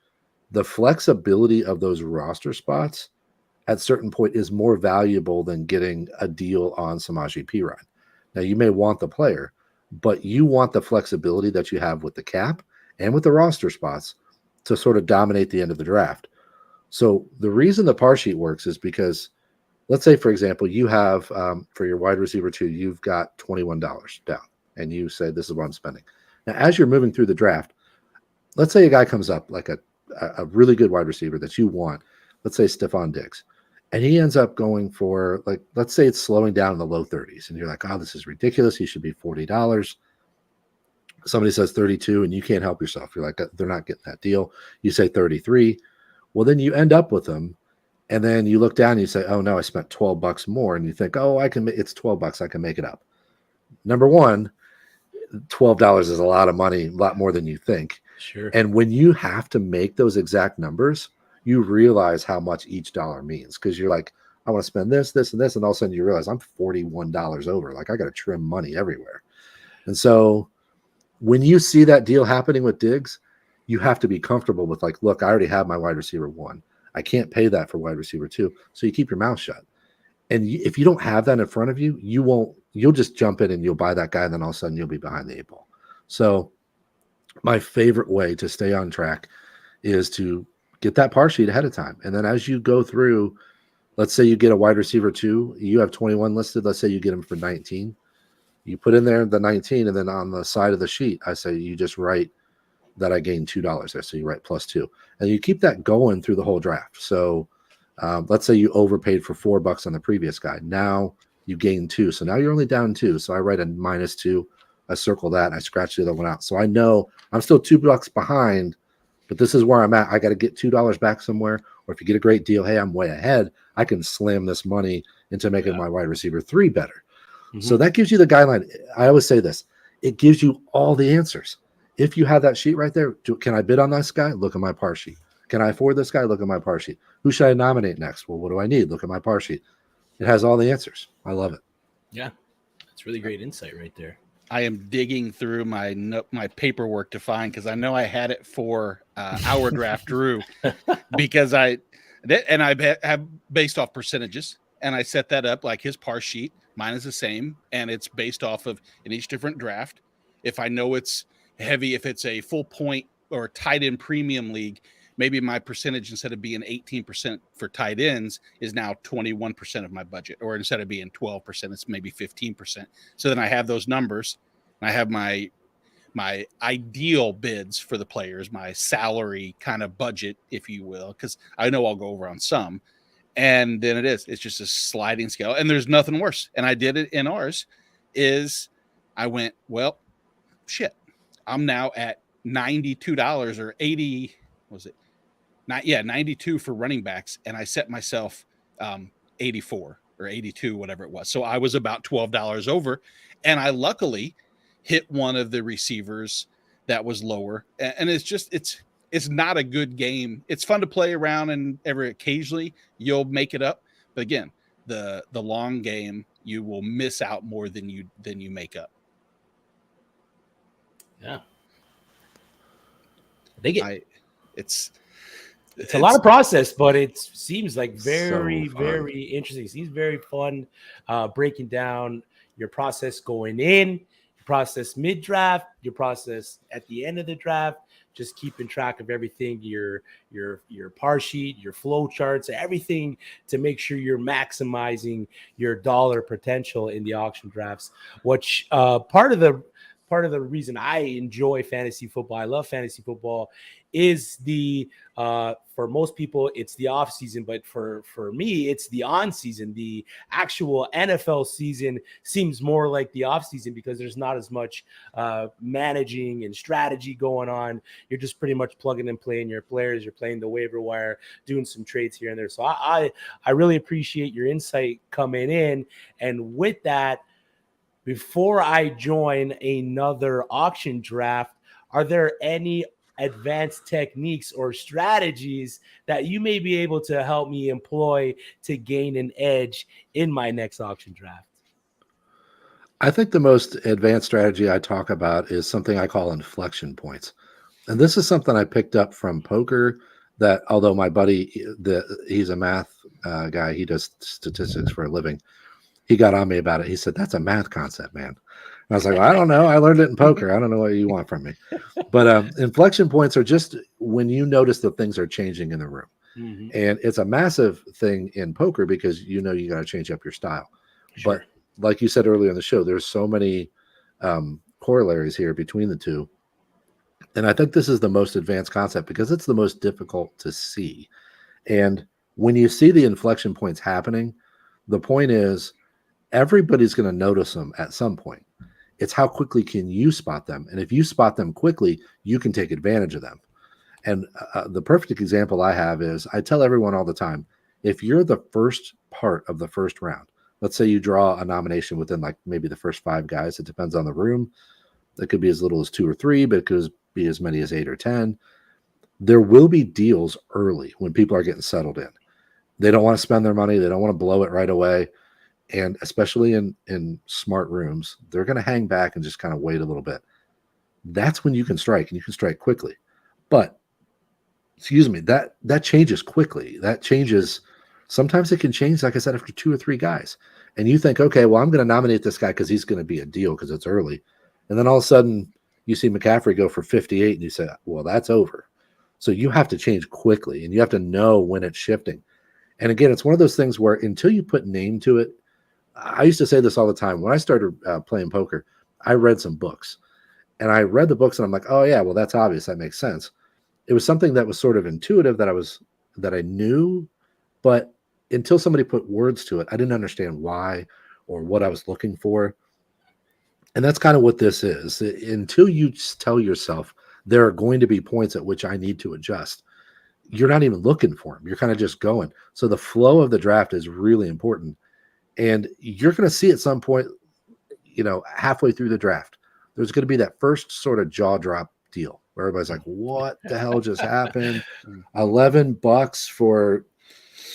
the flexibility of those roster spots at certain point is more valuable than getting a deal on Samaje Perine. Now, you may want the player, but you want the flexibility that you have with the cap and with the roster spots to sort of dominate the end of the draft. So the reason the par sheet works is because, let's say, for example, you have for your wide receiver 2, you've got $21 down, and you say, this is what I'm spending. Now, as you're moving through the draft, let's say a guy comes up like a really good wide receiver that you want. Let's say Stephon Diggs. And he ends up going for, like, let's say it's slowing down in the low 30s. And you're like, oh, this is ridiculous. He should be $40. Somebody says 32 and you can't help yourself. You're like, they're not getting that deal. You say 33. Well, then you end up with them. And then you look down and you say, oh, no, I spent $12 more. And you think, oh, it's $12. I can make it up. Number one, $12 is a lot of money, a lot more than you think. Sure. And when you have to make those exact numbers, you realize how much each dollar means, because you're like, I want to spend this, this, and this. And all of a sudden you realize I'm $41 over. Like, I got to trim money everywhere. And so when you see that deal happening with Diggs, you have to be comfortable with, like, look, I already have my wide receiver 1. I can't pay that for wide receiver 2. So you keep your mouth shut. And if you don't have that in front of you, you'll just jump in and you'll buy that guy. And then all of a sudden you'll be behind the 8 ball. So my favorite way to stay on track is to get that par sheet ahead of time. And then as you go through, let's say you get a wide receiver 2, you have 21 listed. Let's say you get him for 19. You put in there the 19, and then on the side of the sheet, I say you just write that I gained $2 there. So you write +2. And you keep that going through the whole draft. So let's say you overpaid for $4 on the previous guy. Now you gain 2. So now you're only down 2. So I write a -2. I circle that and I scratch the other one out. So I know I'm still $2 behind, but this is where I'm at. I got to get $2 back somewhere. Or if you get a great deal, hey, I'm way ahead. I can slam this money into making my wide receiver 3 better. Mm-hmm. So that gives you the guideline. I always say this. It gives you all the answers. If you have that sheet right there, can I bid on this guy? Look at my par sheet. Can I afford this guy? Look at my par sheet. Who should I nominate next? Well, what do I need? Look at my par sheet. It has all the answers. I love it. Yeah, that's really great insight right there. I am digging through my paperwork to find, because I know I had it for our draft, Drew, because I have based off percentages, and I set that up like his par sheet. Mine is the same, and it's based off of in each different draft. If I know it's heavy, if it's a full point or tight end premium league, maybe my percentage, instead of being 18% for tight ends, is now 21% of my budget, or instead of being 12%, it's maybe 15%. So then I have those numbers, and I have my ideal bids for the players, my salary kind of budget, if you will, because I know I'll go over on some. And then it's just a sliding scale, and there's nothing worse. And I did it in ours. Is I went, well, shit, I'm now at $92 or 80. Was it? Not, yeah, 92 for running backs, and I set myself 84 or 82, whatever it was. So I was about $12 over, and I luckily hit one of the receivers that was lower. And it's just it's not a good game. It's fun to play around, and every occasionally you'll make it up. But again, the long game, you will miss out more than you make up. Yeah, it's a lot of process, but it seems like very interesting. It seems very fun, breaking down your process going in, your process mid-draft, your process at the end of the draft, just keeping track of everything, your par sheet, your flow charts, everything to make sure you're maximizing your dollar potential in the auction drafts, which part of the reason I enjoy fantasy football, I love fantasy football, is for most people it's the off season, but for me it's the on season. The actual NFL season seems more like the off season, because there's not as much managing and strategy going on. You're just pretty much plugging and playing your players. You're playing the waiver wire, doing some trades here and there. So I really appreciate your insight coming in. And with that, before I join another auction draft, are there any advanced techniques or strategies that you may be able to help me employ to gain an edge in my next auction draft? I think the most advanced strategy I talk about is something I call inflection points. And this is something I picked up from poker that although my buddy, he's a math guy, he does statistics for a living. He got on me about it. He said, that's a math concept, man. I was like, well, I don't know. I learned it in poker. I don't know what you want from me. But inflection points are just when you notice that things are changing in the room. Mm-hmm. And it's a massive thing in poker because you know you got to change up your style. Sure. But like you said earlier in the show, there's so many corollaries here between the two. And I think this is the most advanced concept because it's the most difficult to see. And when you see the inflection points happening, the point is everybody's going to notice them at some point. It's how quickly can you spot them? And if you spot them quickly, you can take advantage of them. And the perfect example I have is I tell everyone all the time, if you're the first part of the first round, let's say you draw a nomination within like maybe the first 5 guys, it depends on the room. It could be as little as 2 or 3, but it could be as many as 8 or 10. There will be deals early when people are getting settled in. They don't want to spend their money. They don't want to blow it right away. And especially in smart rooms, they're going to hang back and just kind of wait a little bit. That's when you can strike, and you can strike quickly. But, excuse me, that changes quickly. That changes. Sometimes it can change, like I said, after 2 or 3 guys. And you think, okay, well, I'm going to nominate this guy because he's going to be a deal because it's early. And then all of a sudden, you see McCaffrey go for 58, and you say, well, that's over. So you have to change quickly, and you have to know when it's shifting. And again, it's one of those things where until you put name to it, I used to say this all the time. When I started playing poker, I read some books. And I read the books, and I'm like, oh, yeah, well, that's obvious. That makes sense. It was something that was sort of intuitive that I knew, but until somebody put words to it, I didn't understand why or what I was looking for. And that's kind of what this is. Until you tell yourself there are going to be points at which I need to adjust, you're not even looking for them. You're kind of just going. So the flow of the draft is really important. And you're going to see at some point, halfway through the draft, there's going to be that first sort of jaw drop deal where everybody's like, what the hell just happened? $11 for,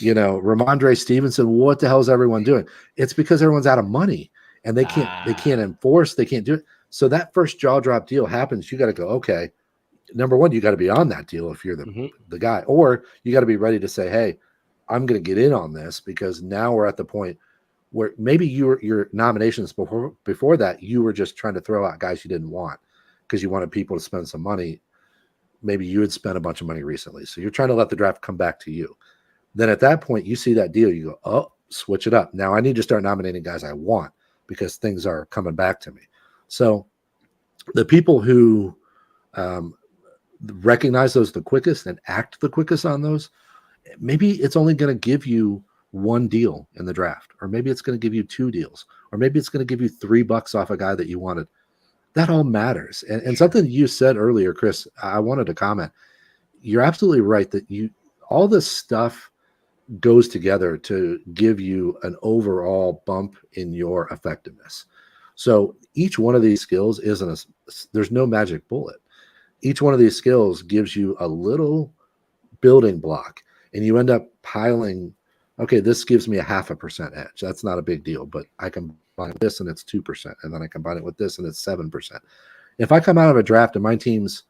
Ramondre Stevenson. What the hell is everyone doing? It's because everyone's out of money and they can't enforce, they can't do it. So that first jaw drop deal happens. You got to go, okay, number one, you got to be on that deal if you're the guy, or you got to be ready to say, hey, I'm going to get in on this because now we're at the point where maybe your nominations before that, you were just trying to throw out guys you didn't want because you wanted people to spend some money. Maybe you had spent a bunch of money recently. So you're trying to let the draft come back to you. Then at that point, you see that deal, you go, oh, switch it up. Now I need to start nominating guys I want because things are coming back to me. So the people who recognize those the quickest and act the quickest on those, maybe it's only going to give you one deal in the draft, or maybe it's going to give you 2 deals, or maybe it's going to give you $3 off a guy that you wanted. That all matters. And something you said earlier, Chris, I wanted to comment. You're absolutely right that all this stuff goes together to give you an overall bump in your effectiveness. So each one of these skills there's no magic bullet. Each one of these skills gives you a little building block, and you end up piling. Okay, this gives me a 0.5% edge. That's not a big deal, but I combine this and it's 2%, and then I combine it with this and it's 7%. If I come out of a draft and my team's,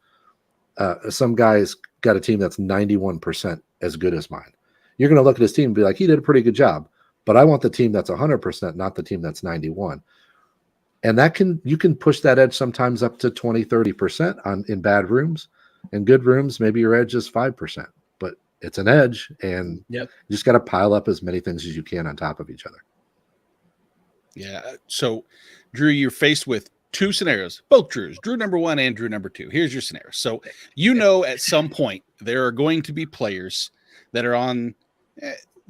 some guy's got a team that's 91% as good as mine, you're going to look at his team and be like, he did a pretty good job, but I want the team that's 100%, not the team that's 91. And you can push that edge sometimes up to 20, 30% in bad rooms. In good rooms, maybe your edge is 5%. It's an edge, and you just got to pile up as many things as you can on top of each other. Yeah. So, Drew, you're faced with 2 scenarios, both Drews, Drew number 1 and Drew number 2. Here's your scenario. So, at some point there are going to be players that are on,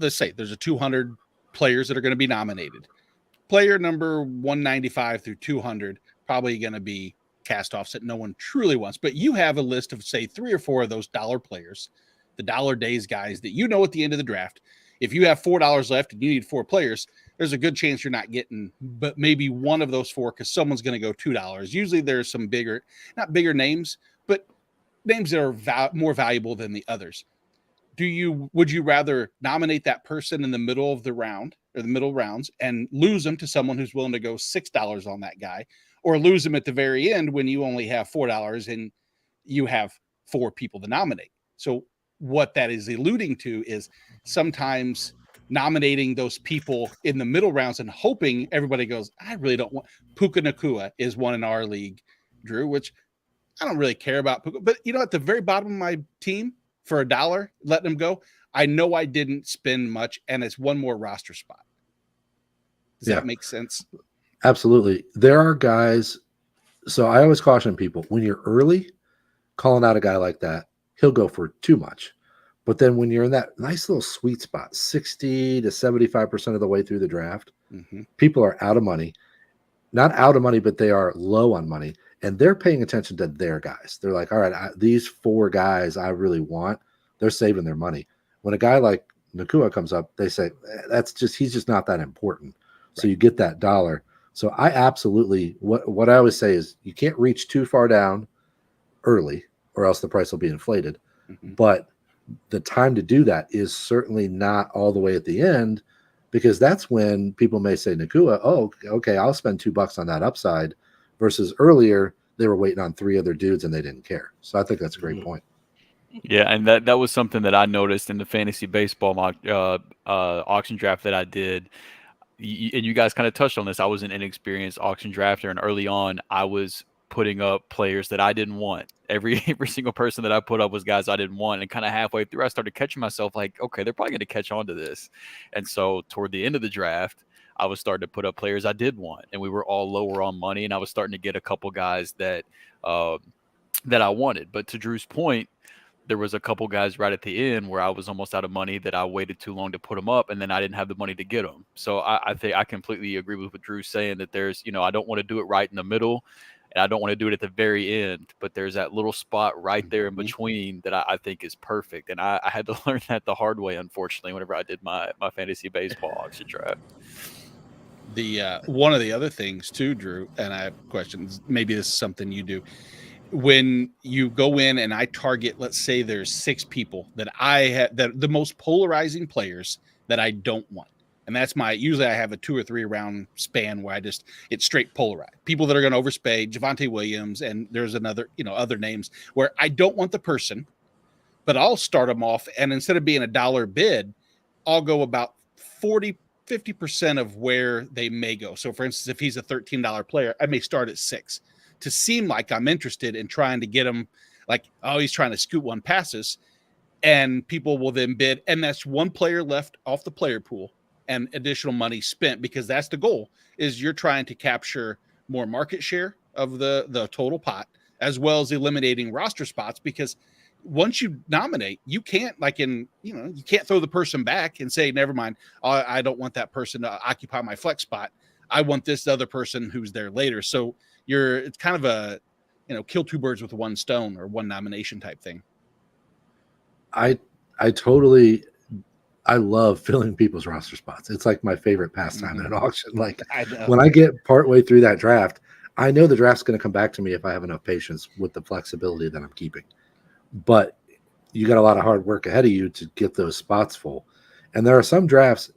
let's say there's 200 players that are going to be nominated. Player number 195 through 200 probably going to be cast offs that no one truly wants. But you have a list of, say, 3 or 4 of those dollar players, the dollar days guys that at the end of the draft, if you have $4 left and you need 4 players, there's a good chance you're not getting but maybe one of those 4 because someone's going to go $2. Usually there's some not bigger names, but names that are more valuable than the others. Would you rather nominate that person in the middle of the round or the middle rounds and lose them to someone who's willing to go $6 on that guy, or lose them at the very end when you only have $4 and you have 4 people to nominate. So what that is alluding to is sometimes nominating those people in the middle rounds and hoping everybody goes, I really don't want. Puka Nakua is one in our league, Drew, which I don't really care about Puka, but at the very bottom of my team for $1, letting them go, I know I didn't spend much, and it's one more roster spot. Does that make sense? Absolutely. There are guys. So I always caution people, when you're early, calling out a guy like that, he'll go for too much. But then when you're in that nice little sweet spot, 60 to 75% of the way through the draft, people are out of money. Not out of money, but they are low on money. And they're paying attention to their guys. They're like, all right, these 4 guys I really want, they're saving their money. When a guy like Nakua comes up, they say, he's just not that important. So you get that $1. So I absolutely, what I always say is you can't reach too far down early or else the price will be inflated. But the time to do that is certainly not all the way at the end, because that's when people may say, Nakua, oh, okay, I'll spend $2 on that upside, versus earlier they were waiting on 3 other dudes and they didn't care. So I think that's a great point. Yeah, and that was something that I noticed in the fantasy baseball auction draft that I did. And you guys kind of touched on this. I was an inexperienced auction drafter, and early on, I was putting up players that I didn't want. Every single person that I put up was guys I didn't want. And kind of halfway through, I started catching myself like, okay, they're probably going to catch on to this. And so toward the end of the draft, I was starting to put up players I did want, and we were all lower on money. And I was starting to get a couple guys that I wanted. But to Drew's point, there was a couple guys right at the end where I was almost out of money that I waited too long to put them up, and then I didn't have the money to get them. So I think I completely agree with what Drew's saying, that there's, I don't want to do it right in the middle, and I don't want to do it at the very end, but there's that little spot right there in between that I think is perfect. And I had to learn that the hard way, unfortunately, whenever I did my fantasy baseball auction draft. The one of the other things too, Drew, and I have questions, maybe this is something you do. When you go in and I target, let's say there's 6 people that I have, that the most polarizing players that I don't want. And that's usually I have a 2 or 3 round span where it's straight polarized. People that are going to overspay, Javonte Williams, and there's another, other names where I don't want the person, but I'll start them off. And instead of being $1 bid, I'll go about 50% of where they may go. So for instance, if he's a $13 player, I may start at 6 to seem like I'm interested in trying to get him, like, oh, he's trying to scoot one past us, and people will then bid. And that's 1 player left off the player pool and additional money spent, because that's the goal, is you're trying to capture more market share of the total pot, as well as eliminating roster spots, because once you nominate, you can't you can't throw the person back and say, never mind, I don't want that person to occupy my flex spot. I want this other person who's there later. So it's kind of a, kill 2 birds with 1 stone, or 1 nomination type thing. I love filling people's roster spots. It's like my favorite pastime in an auction. Like, when I get partway through that draft, I know the draft's going to come back to me if I have enough patience with the flexibility that I'm keeping. But you got a lot of hard work ahead of you to get those spots full. And there are some drafts,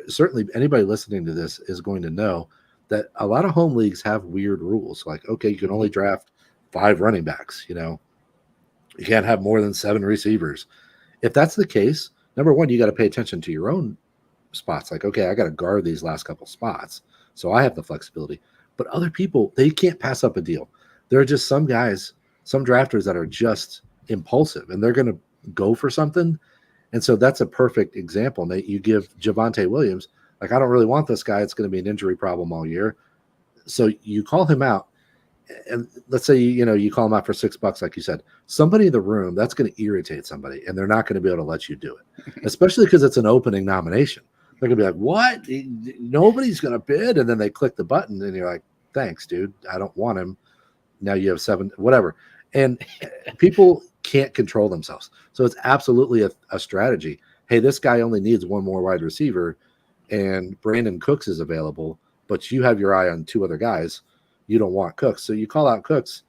certainly anybody listening to this is going to know, that a lot of home leagues have weird rules. Like, okay, you can only draft 5 running backs. You can't have more than 7 receivers. If that's the case, number one, you got to pay attention to your own spots. Like, okay, I got to guard these last couple spots, so I have the flexibility. But other people, they can't pass up a deal. There are just some guys, some drafters that are just impulsive, and they're going to go for something. And so that's a perfect example, Nate. You give Javonte Williams, like, I don't really want this guy. It's going to be an injury problem all year. So you call him out, and let's say, you call him out for $6, like you said. Somebody in the room, that's going to irritate somebody, and they're not going to be able to let you do it, especially because it's an opening nomination. They're going to be like, what? Nobody's going to bid. And then they click the button, and you're like, thanks, dude. I don't want him. Now you have 7, whatever. And people can't control themselves. So it's absolutely a strategy. Hey, this guy only needs 1 more wide receiver, and Brandon Cooks is available, but you have your eye on 2 other guys. You don't want Cooks. So you call out Cooks.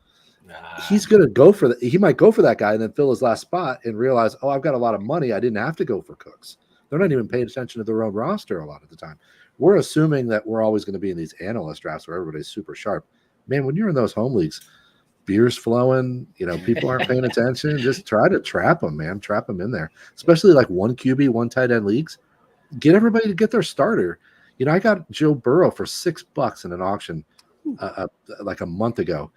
He's going to go for he might go for that guy and then fill his last spot and realize, oh, I've got a lot of money. I didn't have to go for Cooks. They're not even paying attention to their own roster a lot of the time. We're assuming that we're always going to be in these analyst drafts where everybody's super sharp. Man, when you're in those home leagues, beer's flowing, people aren't paying attention. Just try to trap them, man. Trap them in there, especially like one QB, one tight end leagues. Get everybody to get their starter. I got Joe Burrow for $6 in an auction like a month ago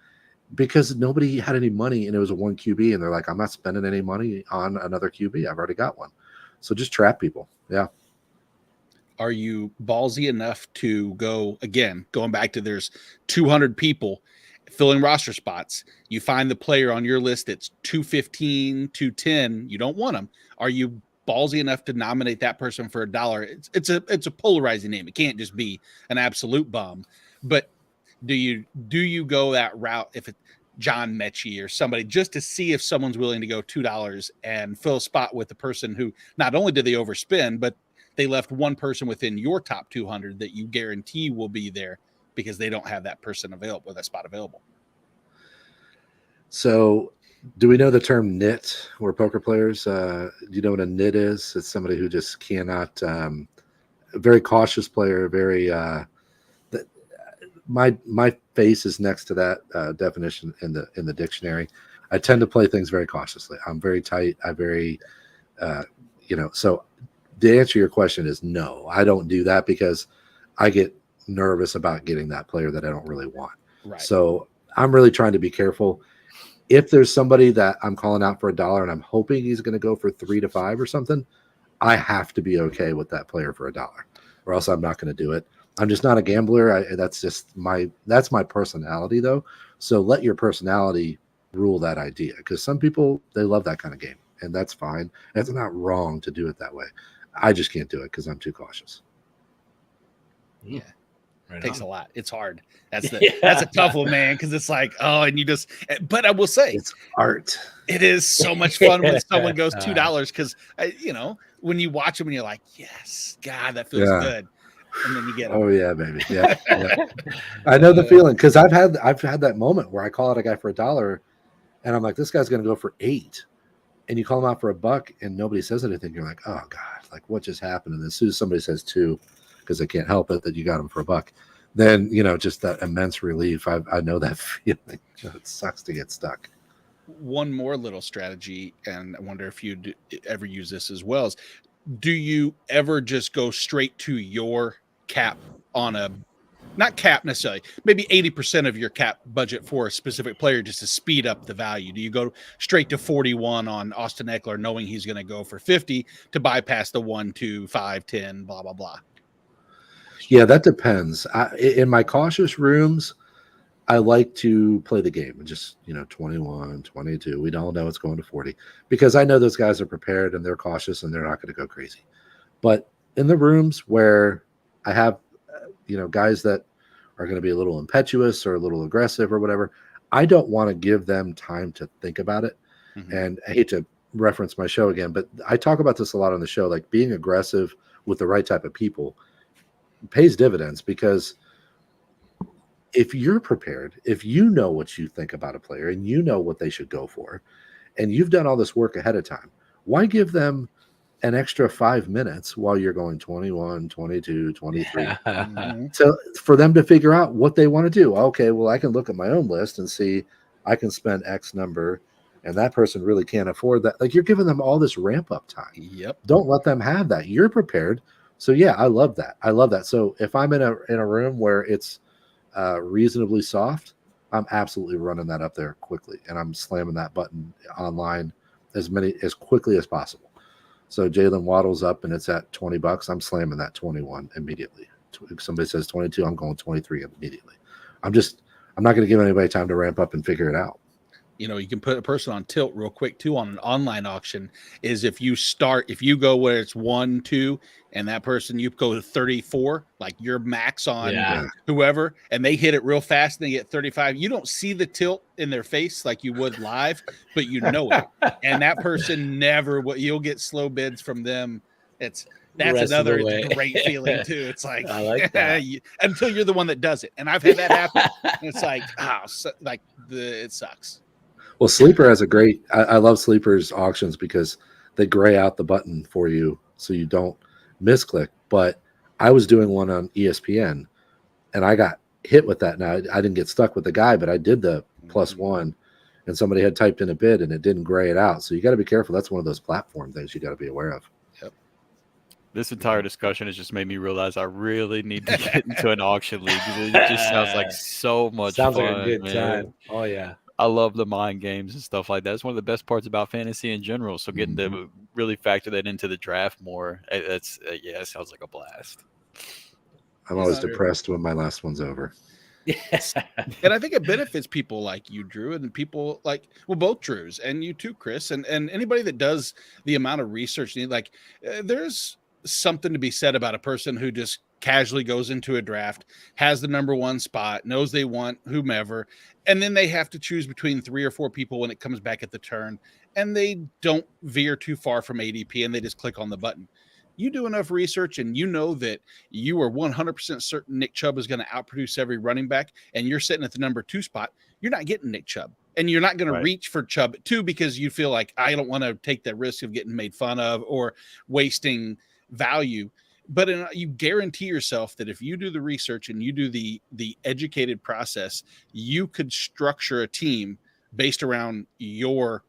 because nobody had any money and it was a one QB. And they're like, I'm not spending any money on another QB. I've already got one. So just trap people. Yeah. Are you ballsy enough to go, again, going back to there's 200 people filling roster spots. You find the player on your list that's 215, 210. You don't want them. Are you ballsy enough to nominate that person for $1? It's a polarizing name. It can't just be an absolute bum. But do you go that route if it's John Mechie or somebody just to see if someone's willing to go $2 and fill a spot with the person who not only did they overspend, but they left one person within your top 200 that you guarantee will be there because they don't have that person available, that spot available. So do we know the term nit? We're poker players. Do you know what a nit is? It's somebody who just cannot, a very cautious player, very, my face is next to that definition in the dictionary. I tend to play things very cautiously. I'm very tight. I very, so the answer to your question is no, I don't do that because I get nervous about getting that player that I don't really want. Right. So I'm really trying to be careful. If there's somebody that I'm calling out for $1 and I'm hoping he's going to go for 3 to 5 or something, I have to be okay with that player for $1, or else I'm not going to do it. I'm just not a gambler. That's my personality though. So let your personality rule that idea, because some people, they love that kind of game, and that's fine. And it's not wrong to do it that way. I just can't do it because I'm too cautious. Yeah. It takes a lot. It's hard. That's a tough one, man. Because it's like, but I will say it's art. It is so much fun when someone goes $2 because when you watch them and you're like, yes, God, that feels good. And then you get them. Oh yeah, baby. Yeah. I know the feeling because I've had that moment where I call out a guy for $1 and I'm like, this guy's going to go for 8. And you call him out for $1 and nobody says anything. You're like, oh God, like what just happened? And as soon as somebody says 2, because they can't help it that you got him for $1, then, just that immense relief. I know that feeling. It sucks to get stuck. One more little strategy, and I wonder if you ever use this as well, is do you ever just go straight to your cap on not cap necessarily, maybe 80% of your cap budget for a specific player just to speed up the value? Do you go straight to 41 on Austin Eckler knowing he's going to go for 50 to bypass the 1, 2, 5, 10, blah, blah, blah? Yeah, that depends. In my cautious rooms, I like to play the game and just, 21, 22. We don't know it's going to 40 because I know those guys are prepared and they're cautious and they're not going to go crazy. But in the rooms where I have, guys that are going to be a little impetuous or a little aggressive or whatever, I don't want to give them time to think about it. Mm-hmm. And I hate to reference my show again, but I talk about this a lot on the show, like being aggressive with the right type of people pays dividends, because if you're prepared, if you know what you think about a player and you know what they should go for, and you've done all this work ahead of time, why give them an extra 5 minutes while you're going 21, 22, 23 so for them to figure out what they want to do? Okay, well, I can look at my own list and see I can spend X number and that person really can't afford that. Like, you're giving them all this ramp up time. Yep. Don't let them have that. You're prepared. So yeah, I love that. So if I'm in a room where it's reasonably soft, I'm absolutely running that up there quickly, and I'm slamming that button online as quickly as possible. So Jalen Waddle's up and it's at $20. I'm slamming that 21 immediately. If somebody says 22, I'm going 23 immediately. I'm not going to give anybody time to ramp up and figure it out. You can put a person on tilt real quick too on an online auction. Is if you go where it's 1, 2, and that person, you go to 34, like your max on whoever, and they hit it real fast and they get 35. You don't see the tilt in their face like you would live, but you know it. And that person you'll get slow bids from them. That's another great feeling too. It's like, I like that. Until you're the one that does it. And I've had that happen. It's like, it sucks. Well, Sleeper has I love Sleeper's auctions because they gray out the button for you, so you don't misclick, but I was doing one on ESPN and I got hit with that. Now I didn't get stuck with the guy, but I did the +1 and somebody had typed in a bid and it didn't gray it out. So you got to be careful. That's one of those platform things you got to be aware of. Yep. This entire discussion has just made me realize I really need to get into an auction league. It just sounds like so much Sounds fun. like a good man. time. Oh yeah. I love the mind games and stuff like that. It's one of the best parts about fantasy in general. So getting to really factor that into the draft more, it sounds like a blast. I'm always depressed when my last one's over. Yes. And I think it benefits people like you, Drew, and people like, well, both Drews and you too, Chris, and anybody that does the amount of research. There's something to be said about a person who just casually goes into a draft, has the number one spot, knows they want whomever, and then they have to choose between 3 or 4 people when it comes back at the turn, and they don't veer too far from ADP, and they just click on the button. You do enough research and you know that you are 100% certain Nick Chubb is going to outproduce every running back, and you're sitting at the number 2 spot, you're not getting Nick Chubb. And you're not going to reach for Chubb too, because you feel like, I don't want to take the risk of getting made fun of or wasting value. But you guarantee yourself that if you do the research and you do the educated process, you could structure a team based around your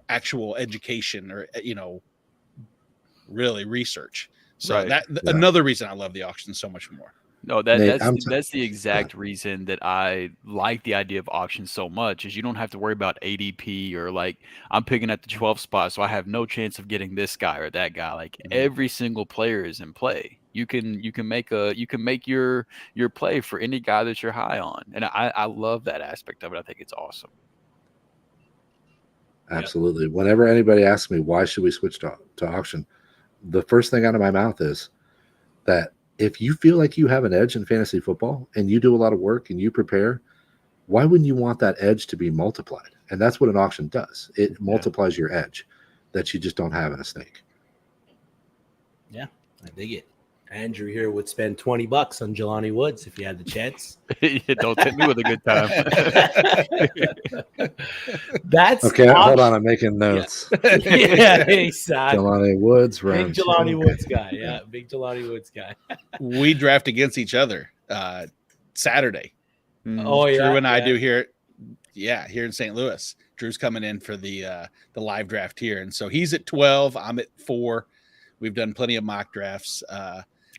actual education or, really research. So another reason I love the auction so much more. No, that's the exact reason that I like the idea of auctions so much, is you don't have to worry about ADP or like I'm picking at the 12th spot, so I have no chance of getting this guy or that guy. Like every single player is in play. You can make your play for any guy that you're high on, and I love that aspect of it. I think it's awesome. Absolutely. Yep. Whenever anybody asks me why should we switch to auction, the first thing out of my mouth is that if you feel like you have an edge in fantasy football and you do a lot of work and you prepare, why wouldn't you want that edge to be multiplied? And that's what an auction does. It multiplies your edge that you just don't have in a snake. Yeah, I dig it. Andrew here would spend $20 on Jelani Woods if he had the chance. Don't tempt me with a good time. That's okay. Hold on, I'm making notes. Yeah, exactly. Jelani Woods, big Jelani Woods guy. Yeah, big Jelani Woods guy. We draft against each other Saturday. Oh yeah, Drew and I do here. Yeah, here in St. Louis. Drew's coming in for the live draft here, and so he's at 12. I'm at 4. We've done plenty of mock drafts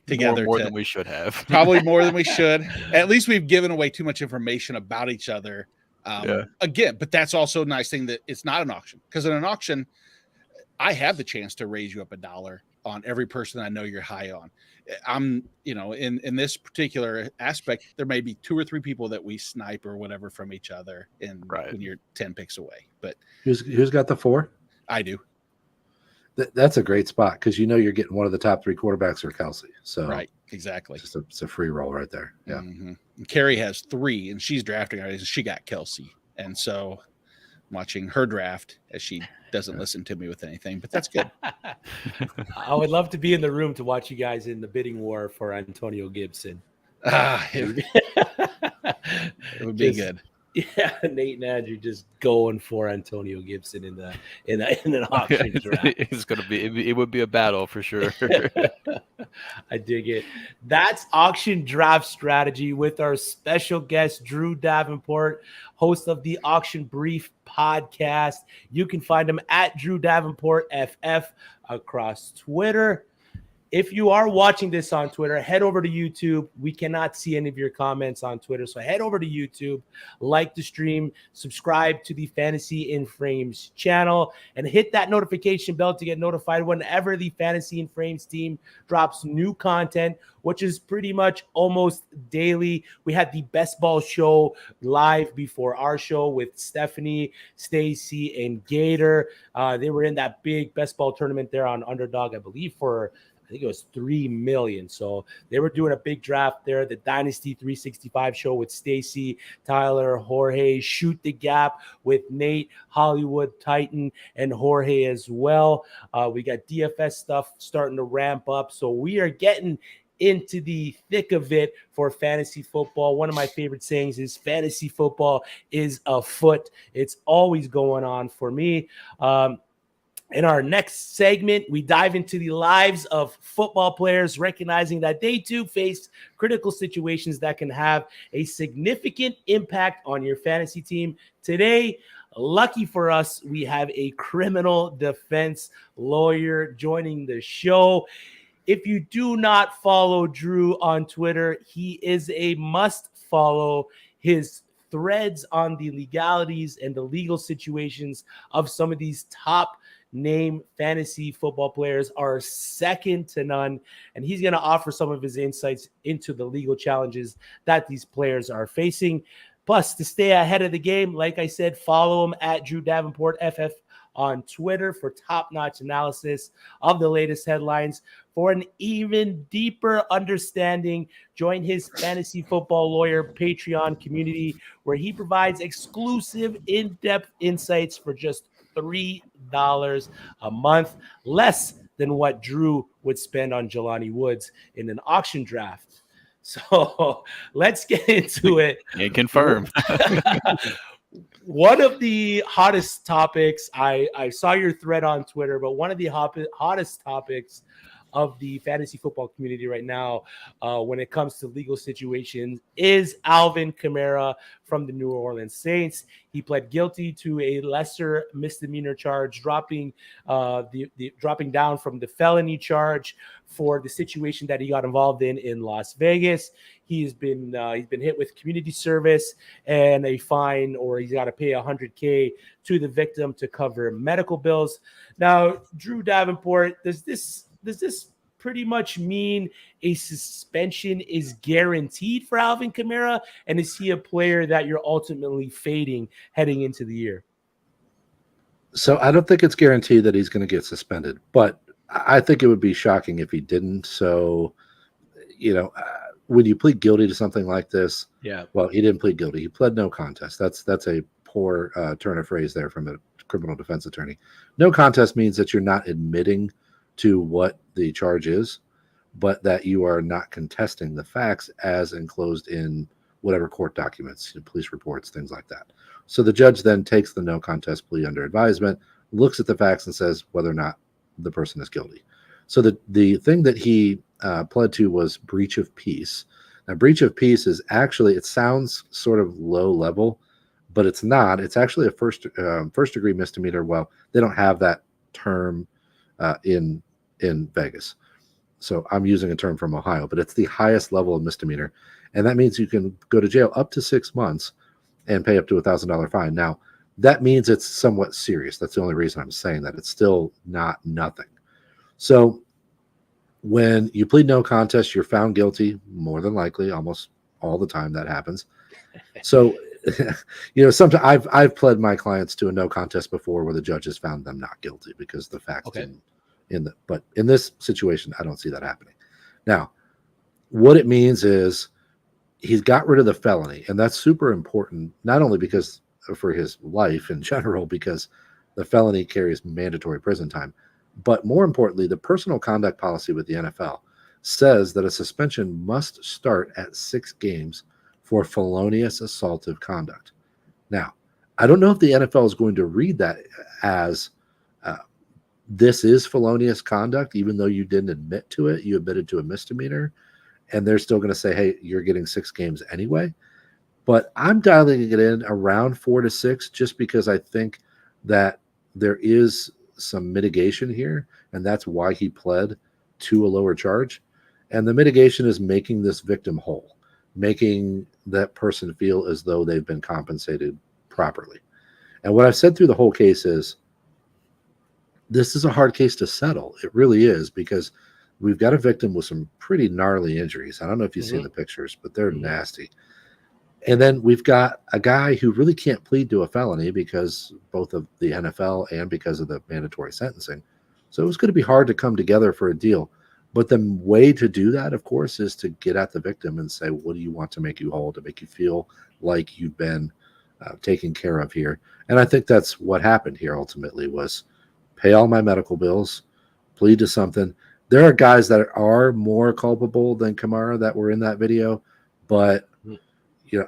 together. More than we should have. Probably more than we should. At least we've given away too much information about each other. Again, but that's also a nice thing that it's not an auction, because in an auction, I have the chance to raise you up $1 on every person I know you're high on. I'm, in this particular aspect, there may be 2 or 3 people that we snipe or whatever from each other when you're 10 picks away. But who's got the 4? I do. That's a great spot, because you're getting one of the top 3 quarterbacks or Kelsey. So right, exactly. It's a free roll right there. Yeah. Mm-hmm. Carrie has 3, and she's drafting already. She got Kelsey, and so I'm watching her draft as she doesn't listen to me with anything. But that's good. I would love to be in the room to watch you guys in the bidding war for Antonio Gibson. It would be good. Yeah, Nate and Andrew just going for Antonio Gibson in an auction draft. It would be a battle for sure. I dig it. That's auction draft strategy with our special guest Drew Davenport, host of the Auction Brief podcast. You can find him at Drew Davenport FF across Twitter. If you are watching this on Twitter, head over to YouTube. We cannot see any of your comments on Twitter, so head over to YouTube, like the stream, subscribe to the Fantasy in Frames channel, and hit that notification bell to get notified whenever the Fantasy in Frames team drops new content, which is pretty much almost daily. We had the Best Ball show live before our show with Stephanie, Stacy, and Gator. They were in that big Best Ball tournament there on Underdog, I believe, for I think it was $3 million. So they were doing a big draft there. The Dynasty 365 show with Stacy, Tyler, Jorge, Shoot the Gap with Nate, Hollywood Titan, and Jorge as well. We got DFS stuff starting to ramp up. So we are getting into the thick of it for fantasy football. One of my favorite sayings is fantasy football is afoot. It's always going on for me. In our next segment, we dive into the lives of football players, recognizing that they too face critical situations that can have a significant impact on your fantasy team. Today, lucky for us, we have a criminal defense lawyer joining the show. If you do not follow Drew on Twitter, he is a must follow. His threads on the legalities and the legal situations of some of these top name fantasy football players are second to none, and he's going to offer some of his insights into the legal challenges that these players are facing. Plus, to stay ahead of the game, like I said, follow him at Drew Davenport FF on Twitter for top-notch analysis of the latest headlines. For an even deeper understanding, join his fantasy football lawyer Patreon community, where he provides exclusive in-depth insights for just $3 a month, less than what Drew would spend on Jelani Woods in an auction draft. So let's get into it. And confirm. One of the hottest topics, I saw your thread on Twitter, but one of the hottest topics of the fantasy football community right now when it comes to legal situations is Alvin Kamara from the New Orleans Saints. He pled guilty to a lesser misdemeanor charge, dropping down from the felony charge for the situation that he got involved in Las Vegas. He's been hit with community service and a fine, or he's got to pay $100K to the victim to cover medical bills. Now, Drew Davenport, does this pretty much mean a suspension is guaranteed for Alvin Kamara? And is he a player that you're ultimately fading heading into the year? So I don't think it's guaranteed that he's going to get suspended, but I think it would be shocking if he didn't. So, when you plead guilty to something like this, well, he didn't plead guilty. He pled no contest. That's a poor turn of phrase there from a criminal defense attorney. No contest means that you're not admitting to what the charge is, but that you are not contesting the facts as enclosed in whatever court documents, police reports, things like that. So the judge then takes the no contest plea under advisement, looks at the facts, and says whether or not the person is guilty. So the thing that he pled to was breach of peace. Now, breach of peace is actually, it sounds sort of low level, but it's not. It's actually a first degree misdemeanor. Well, they don't have that term in Vegas. So I'm using a term from Ohio, but it's the highest level of misdemeanor. And that means you can go to jail up to 6 months and pay up to $1,000 fine. Now, that means it's somewhat serious. That's the only reason I'm saying that. It's still not nothing. So when you plead no contest, you're found guilty, more than likely, almost all the time that happens. So, sometimes I've pled my clients to a no contest before where the judge has found them not guilty because the facts didn't. But in this situation, I don't see that happening. Now, what it means is he's got rid of the felony, and that's super important, not only because for his life in general, because the felony carries mandatory prison time, but more importantly, the personal conduct policy with the NFL says that a suspension must start at 6 games for felonious assaultive conduct. Now, I don't know if the NFL is going to read that as this is felonious conduct, even though you didn't admit to it, you admitted to a misdemeanor, and they're still going to say, hey, you're getting 6 games anyway. But I'm dialing it in around 4 to 6 just because I think that there is some mitigation here, and that's why he pled to a lower charge. And the mitigation is making this victim whole, making that person feel as though they've been compensated properly. And what I've said through the whole case is, this is a hard case to settle. It really is, because we've got a victim with some pretty gnarly injuries. I don't know if you've seen the pictures, but they're nasty. And then we've got a guy who really can't plead to a felony because both of the NFL and because of the mandatory sentencing. So it was going to be hard to come together for a deal. But the way to do that, of course, is to get at the victim and say, what do you want to make you whole, to make you feel like you've been taken care of here? And I think that's what happened here ultimately, was pay all my medical bills, plead to something. There are guys that are more culpable than Kamara that were in that video, but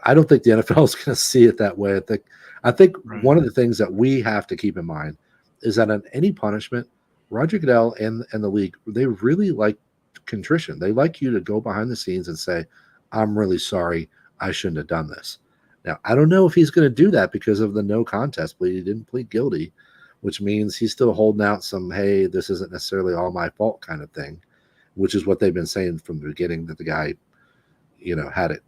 I don't think the NFL is going to see it that way. I think one of the things that we have to keep in mind is that on any punishment, Roger Goodell and the league, they really like contrition. They like you to go behind the scenes and say, I'm really sorry. I shouldn't have done this. Now, I don't know if he's going to do that because of the no contest plea. He didn't plead guilty, which means he's still holding out some, hey, this isn't necessarily all my fault kind of thing, which is what they've been saying from the beginning, that the guy, had it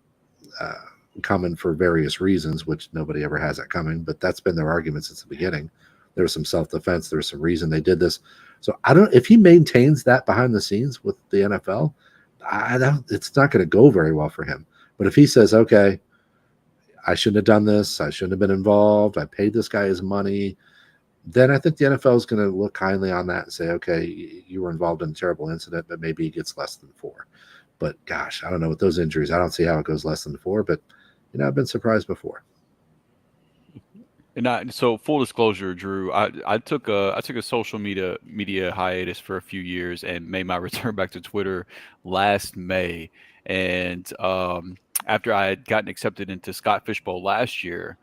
coming for various reasons, which nobody ever has it coming, but that's been their argument since the beginning. There was some self-defense. There was some reason they did this. So I don't, if he maintains that behind the scenes with the NFL, it's not going to go very well for him. But if he says, okay, I shouldn't have done this, I shouldn't have been involved, I paid this guy his money, then I think the NFL is going to look kindly on that and say, okay, you were involved in a terrible incident, but maybe he gets less than 4. But gosh, I don't know, with those injuries, I don't see how it goes less than 4, but I've been surprised before. And so full disclosure, Drew, I took a social media hiatus for a few years and made my return back to Twitter last May. And after I had gotten accepted into Scott Fishbowl last year,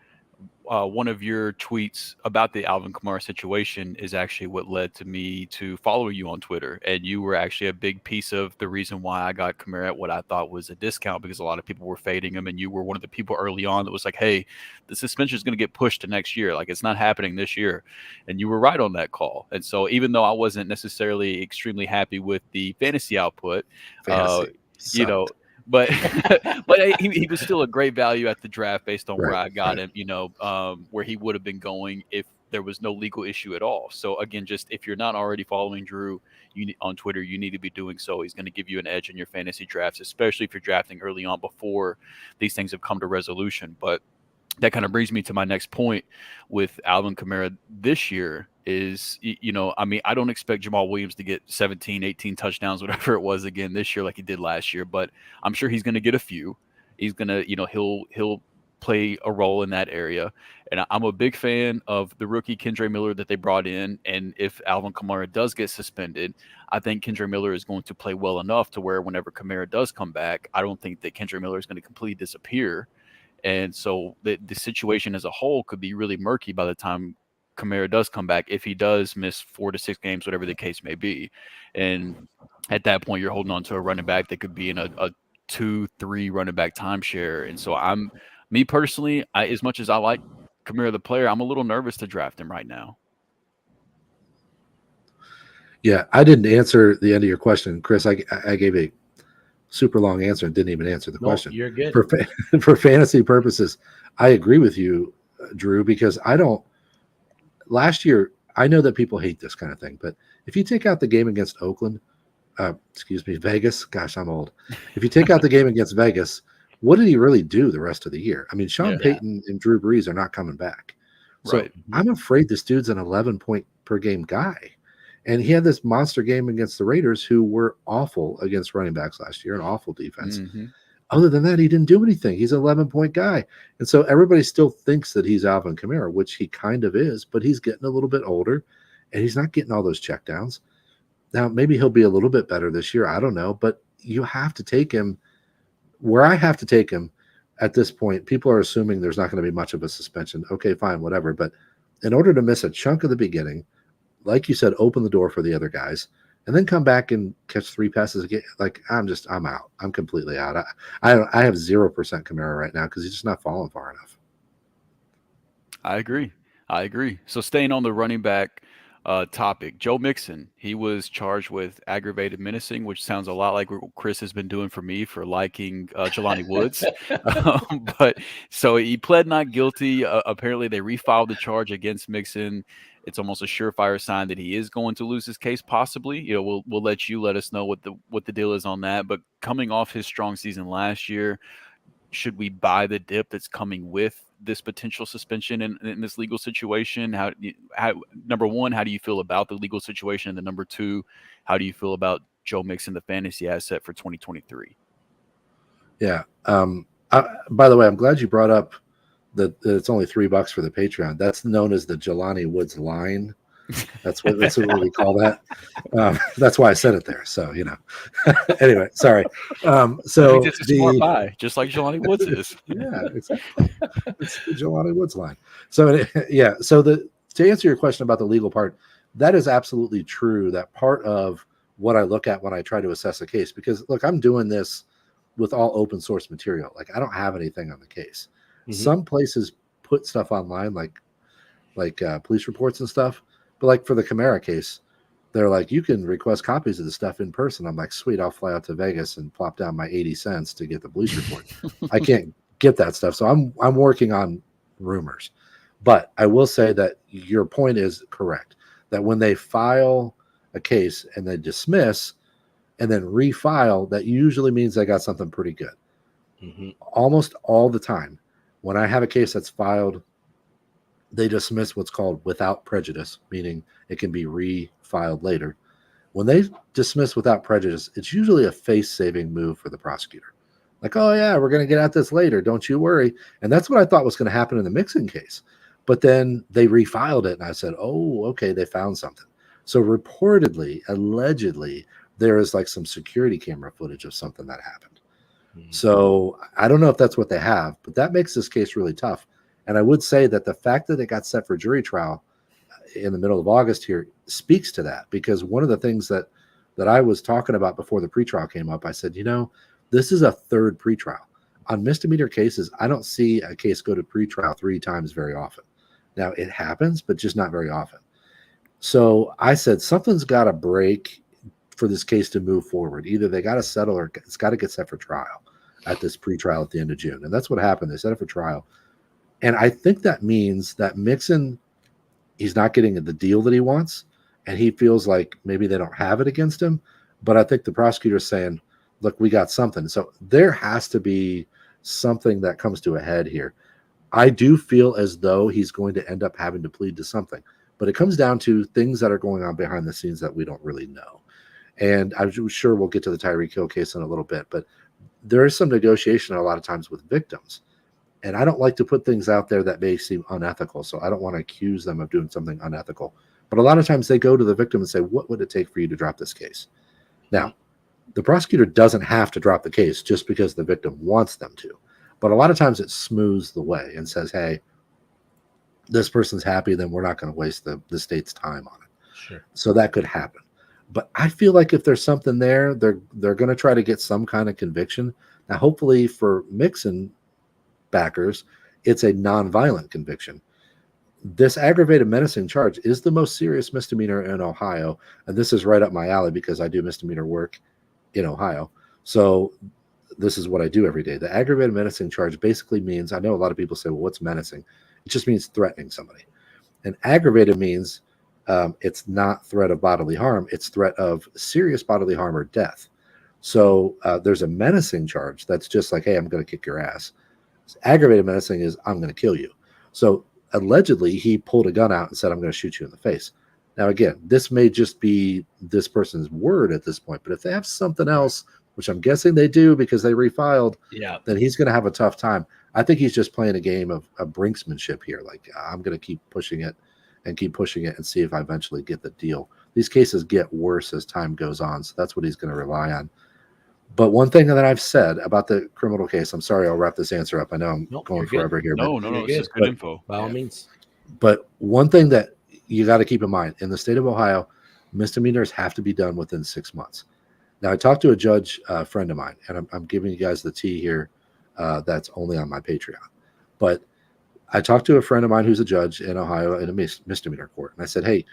one of your tweets about the Alvin Kamara situation is actually what led to me to follow you on Twitter. And you were actually a big piece of the reason why I got Kamara at what I thought was a discount, because a lot of people were fading him. And you were one of the people early on that was like, hey, the suspension is going to get pushed to next year. Like, it's not happening this year. And you were right on that call. And so even though I wasn't necessarily extremely happy with the fantasy output, but he was still a great value at the draft based on where I got him, where he would have been going if there was no legal issue at all. So again, just if you're not already following Drew on Twitter, you need to be doing so. He's going to give you an edge in your fantasy drafts, especially if you're drafting early on before these things have come to resolution. But that kind of brings me to my next point with Alvin Kamara this year is, I don't expect Jamal Williams to get 17, 18 touchdowns, whatever it was again this year like he did last year, but I'm sure he's going to get a few. He's going to, he'll play a role in that area. And I'm a big fan of the rookie Kendre Miller that they brought in. And if Alvin Kamara does get suspended, I think Kendre Miller is going to play well enough to where whenever Kamara does come back, I don't think that Kendre Miller is going to completely disappear. And so the situation as a whole could be really murky by the time Kamara does come back, if he does miss 4 to 6 games, whatever the case may be. And at that point, you're holding on to a running back that could be in a 2-3 running back timeshare. And so me personally, as much as I like Kamara the player, I'm a little nervous to draft him right now. Yeah, I didn't answer the end of your question, Chris. I gave a super long answer and didn't even answer the question. You're good. For fantasy purposes, I agree with you, Drew, because last year, I know that people hate this kind of thing, but if you take out the game against Vegas, gosh, I'm old. If you take out the game against Vegas, what did he really do the rest of the year? I mean, Sean Payton and Drew Brees are not coming back. So I'm afraid this dude's an 11-point per game guy. And he had this monster game against the Raiders, who were awful against running backs last year, an awful defense. Mm-hmm. Other than that, he didn't do anything. He's an 11-point guy. And so everybody still thinks that he's Alvin Kamara, which he kind of is, but he's getting a little bit older, and he's not getting all those checkdowns. Now, maybe he'll be a little bit better this year. I don't know. But you have to take him where I have to take him at this point. People are assuming there's not going to be much of a suspension. Okay, fine, whatever. But in order to miss a chunk of the beginning, like you said, open the door for the other guys, and then come back and catch 3 passes again. Like, I'm out. I'm completely out. I have 0% Kamara right now because he's just not falling far enough. I agree. So staying on the running back topic, Joe Mixon, he was charged with aggravated menacing, which sounds a lot like what Chris has been doing for me for liking Jelani Woods. But so he pled not guilty. Apparently they refiled the charge against Mixon. It's almost a surefire sign that he is going to lose his case, possibly. We'll let us know what the deal is on that. But coming off his strong season last year, should we buy the dip that's coming with this potential suspension in this legal situation? How number one, how do you feel about the legal situation? And then number two, how do you feel about Joe Mixon, the fantasy asset for 2023? Yeah. By the way, I'm glad you brought up that it's only $3 for the Patreon. That's known as the Jelani Woods line. That's what we call that. That's why I said it there. So, anyway, sorry. So it's a smart buy, just like Jelani Woods is. Yeah, exactly. It's the Jelani Woods line. So, yeah. So to answer your question about the legal part, that is absolutely true. That part of what I look at when I try to assess a case, because look, I'm doing this with all open source material. Like I don't have anything on the case. Some places put stuff online, like police reports and stuff. But like for the Camara case, they're like, you can request copies of the stuff in person. I'm like, sweet, I'll fly out to Vegas and plop down my 80 cents to get the police report. I can't get that stuff. So I'm working on rumors. But I will say that your point is correct, that when they file a case and they dismiss and then refile, that usually means they got something pretty good. Almost all the time, when I have a case that's filed, they dismiss what's called without prejudice, meaning it can be refiled later. When they dismiss without prejudice, it's usually a face-saving move for the prosecutor. Like, oh yeah, we're going to get at this later, don't you worry. And that's what I thought was going to happen in the Mixon case. But then they refiled it, and I said, oh, okay, they found something. So reportedly, allegedly, there is like some security camera footage of something that happened. So I don't know if that's what they have, but that makes this case really tough. And I would say that the fact that it got set for jury trial in the middle of August here speaks to that, because one of the things that I was talking about before the pretrial came up, I said, this is a third pretrial. On misdemeanor cases, I don't see a case go to pretrial 3 times very often. Now, it happens, but just not very often. So I said, something's got to break for this case to move forward. Either they got to settle or it's got to get set for trial at this pretrial at the end of June. And that's what happened. They set it for trial. And I think that means that Mixon, he's not getting the deal that he wants, and he feels like maybe they don't have it against him. But I think the prosecutor's saying, look, we got something. So there has to be something that comes to a head here. I do feel as though he's going to end up having to plead to something, but it comes down to things that are going on behind the scenes that we don't really know. And I'm sure we'll get to the Tyreek Hill case in a little bit, but there is some negotiation a lot of times with victims. And I don't like to put things out there that may seem unethical, so I don't want to accuse them of doing something unethical. But a lot of times they go to the victim and say, what would it take for you to drop this case? Now, the prosecutor doesn't have to drop the case just because the victim wants them to. But a lot of times it smooths the way and says, hey, this person's happy, then we're not going to waste the state's time on it. Sure. So that could happen. But I feel like if there's something there, they're going to try to get some kind of conviction. Now, hopefully for Mixon backers, it's a nonviolent conviction. This aggravated menacing charge is the most serious misdemeanor in Ohio. And this is right up my alley because I do misdemeanor work in Ohio. So this is what I do every day. The aggravated menacing charge basically means, I know a lot of people say, well, what's menacing? It just means threatening somebody. And aggravated means it's not threat of bodily harm. It's threat of serious bodily harm or death. So there's a menacing charge that's just like, hey, I'm going to kick your ass. Aggravated menacing is, I'm going to kill you. So allegedly, he pulled a gun out and said, I'm going to shoot you in the face. Now, again, this may just be this person's word at this point, but if they have something else, which I'm guessing they do because they refiled, then he's going to have a tough time. I think he's just playing a game of brinksmanship here. Like, I'm going to keep pushing it and see if I eventually get the deal. These cases get worse as time goes on, so that's what he's going to rely on. But one thing that I've said about the criminal case, I'm sorry, I'll wrap this answer up. I know I'm going forever here. No, this is good info. By all means. But one thing that you got to keep in mind, in the state of Ohio, misdemeanors have to be done within 6 months. Now, I talked to a judge, a friend of mine, and I'm giving you guys the tea here. That's only on my Patreon. But I talked to a friend of mine who's a judge in Ohio in a misdemeanor court. And I said, hey,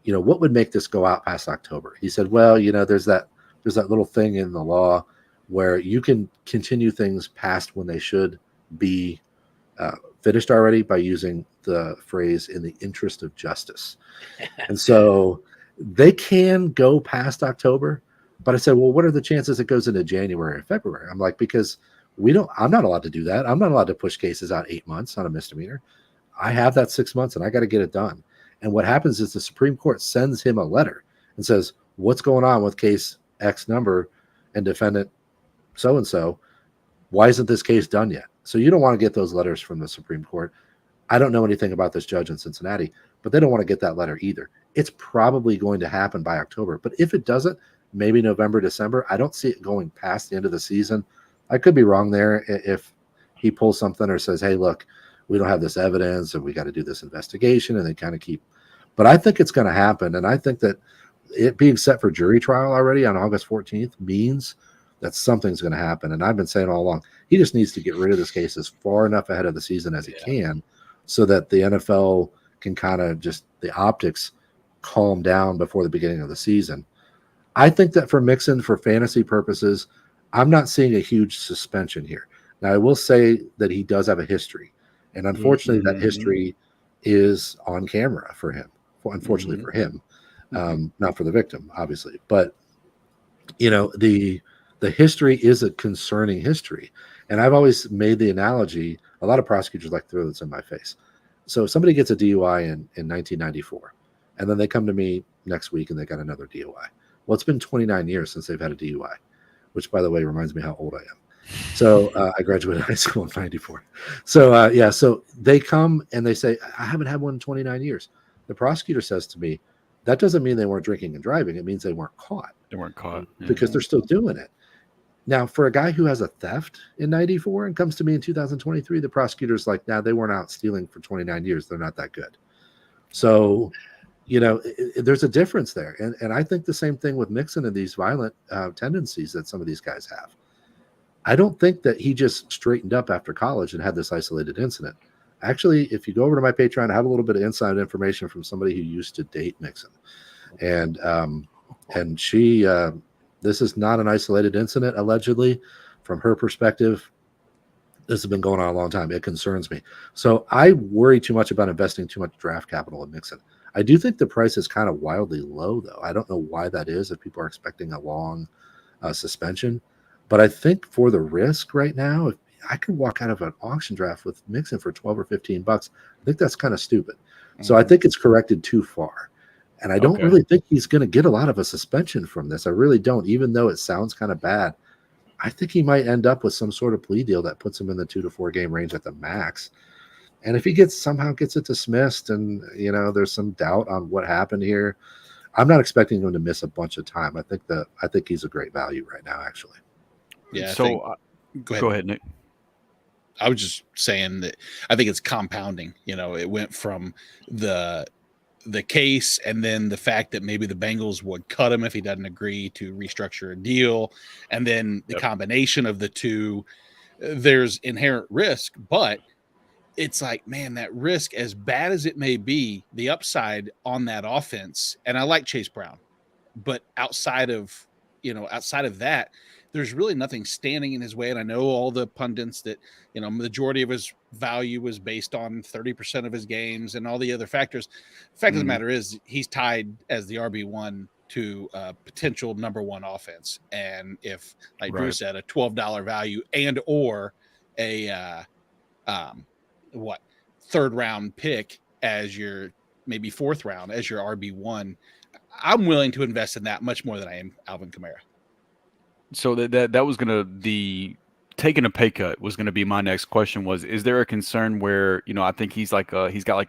what would make this go out past October? He said, well, there's that little thing in the law where you can continue things past when they should be finished already by using the phrase in the interest of justice. And so they can go past October. But I said, well, what are the chances it goes into January or February? I'm like, because I'm not allowed to do that. I'm not allowed to push cases out 8 months on a misdemeanor. I have that 6 months and I got to get it done. And what happens is the Supreme Court sends him a letter and says, what's going on with case X number and defendant so-and-so? Why isn't this case done yet? So you don't want to get those letters from the Supreme Court. I don't know anything about this judge in Cincinnati, but they don't want to get that letter either. It's probably going to happen by October. But if it doesn't, maybe November, December. I don't see it going past the end of the season. I could be wrong there if he pulls something or says, hey, look, we don't have this evidence and we got to do this investigation, and they kind of keep. But I think it's going to happen, and I think that it being set for jury trial already on August 14th means that something's going to happen. And I've been saying all along, he just needs to get rid of this case as far enough ahead of the season as he can, so that the NFL can kind of just the optics calm down before the beginning of the season. I think that for Mixon, for fantasy purposes, I'm not seeing a huge suspension here. Now, I will say that he does have a history, and unfortunately, that history is on camera for him. Unfortunately for him, not for the victim, obviously. But the history is a concerning history, and I've always made the analogy. A lot of prosecutors like to throw this in my face. So if somebody gets a DUI in 1994, and then they come to me next week and they got another DUI. Well, it's been 29 years since they've had a DUI, which, by the way, reminds me how old I am. So I graduated high school in 94. So, so they come and they say, I haven't had one in 29 years. The prosecutor says to me, that doesn't mean they weren't drinking and driving. It means they weren't caught. They weren't caught. Because they're still doing it. Now, for a guy who has a theft in 94 and comes to me in 2023, the prosecutor's like, nah, they weren't out stealing for 29 years. They're not that good. So, there's a difference there. And I think the same thing with Mixon and these violent tendencies that some of these guys have. I don't think that he just straightened up after college and had this isolated incident. Actually, if you go over to my Patreon, I have a little bit of inside information from somebody who used to date Mixon. And she, this is not an isolated incident, allegedly. From her perspective, this has been going on a long time. It concerns me. So I worry too much about investing too much draft capital in Mixon. I do think the price is kind of wildly low, though. I don't know why that is, if people are expecting a long suspension. But I think for the risk right now, if I could walk out of an auction draft with Mixon for $12 or $15, I think that's kind of stupid. So I think it's corrected too far. And I don't really think he's going to get a lot of a suspension from this. I really don't, even though it sounds kind of bad. I think he might end up with some sort of plea deal that puts him in the 2 to 4 game range at the max. And if he somehow gets it dismissed and, there's some doubt on what happened here, I'm not expecting him to miss a bunch of time. I think he's a great value right now, actually. Yeah. So go ahead, Nick. I was just saying that I think it's compounding. It went from the case and then the fact that maybe the Bengals would cut him if he doesn't agree to restructure a deal. And then the combination of the two, there's inherent risk, but it's like, man, that risk, as bad as it may be, the upside on that offense. And I like Chase Brown, but outside of that, there's really nothing standing in his way. And I know all the pundits that, majority of his value was based on 30% of his games and all the other factors. The fact of the matter is he's tied as the RB1 to a potential number one offense. And if, like Drew said, a $12 value and or a third round pick as your maybe fourth round as your RB1, I'm willing to invest in that much more than I am Alvin Kamara. So that was the taking a pay cut was going to be my next question. Is there a concern where, I think he's got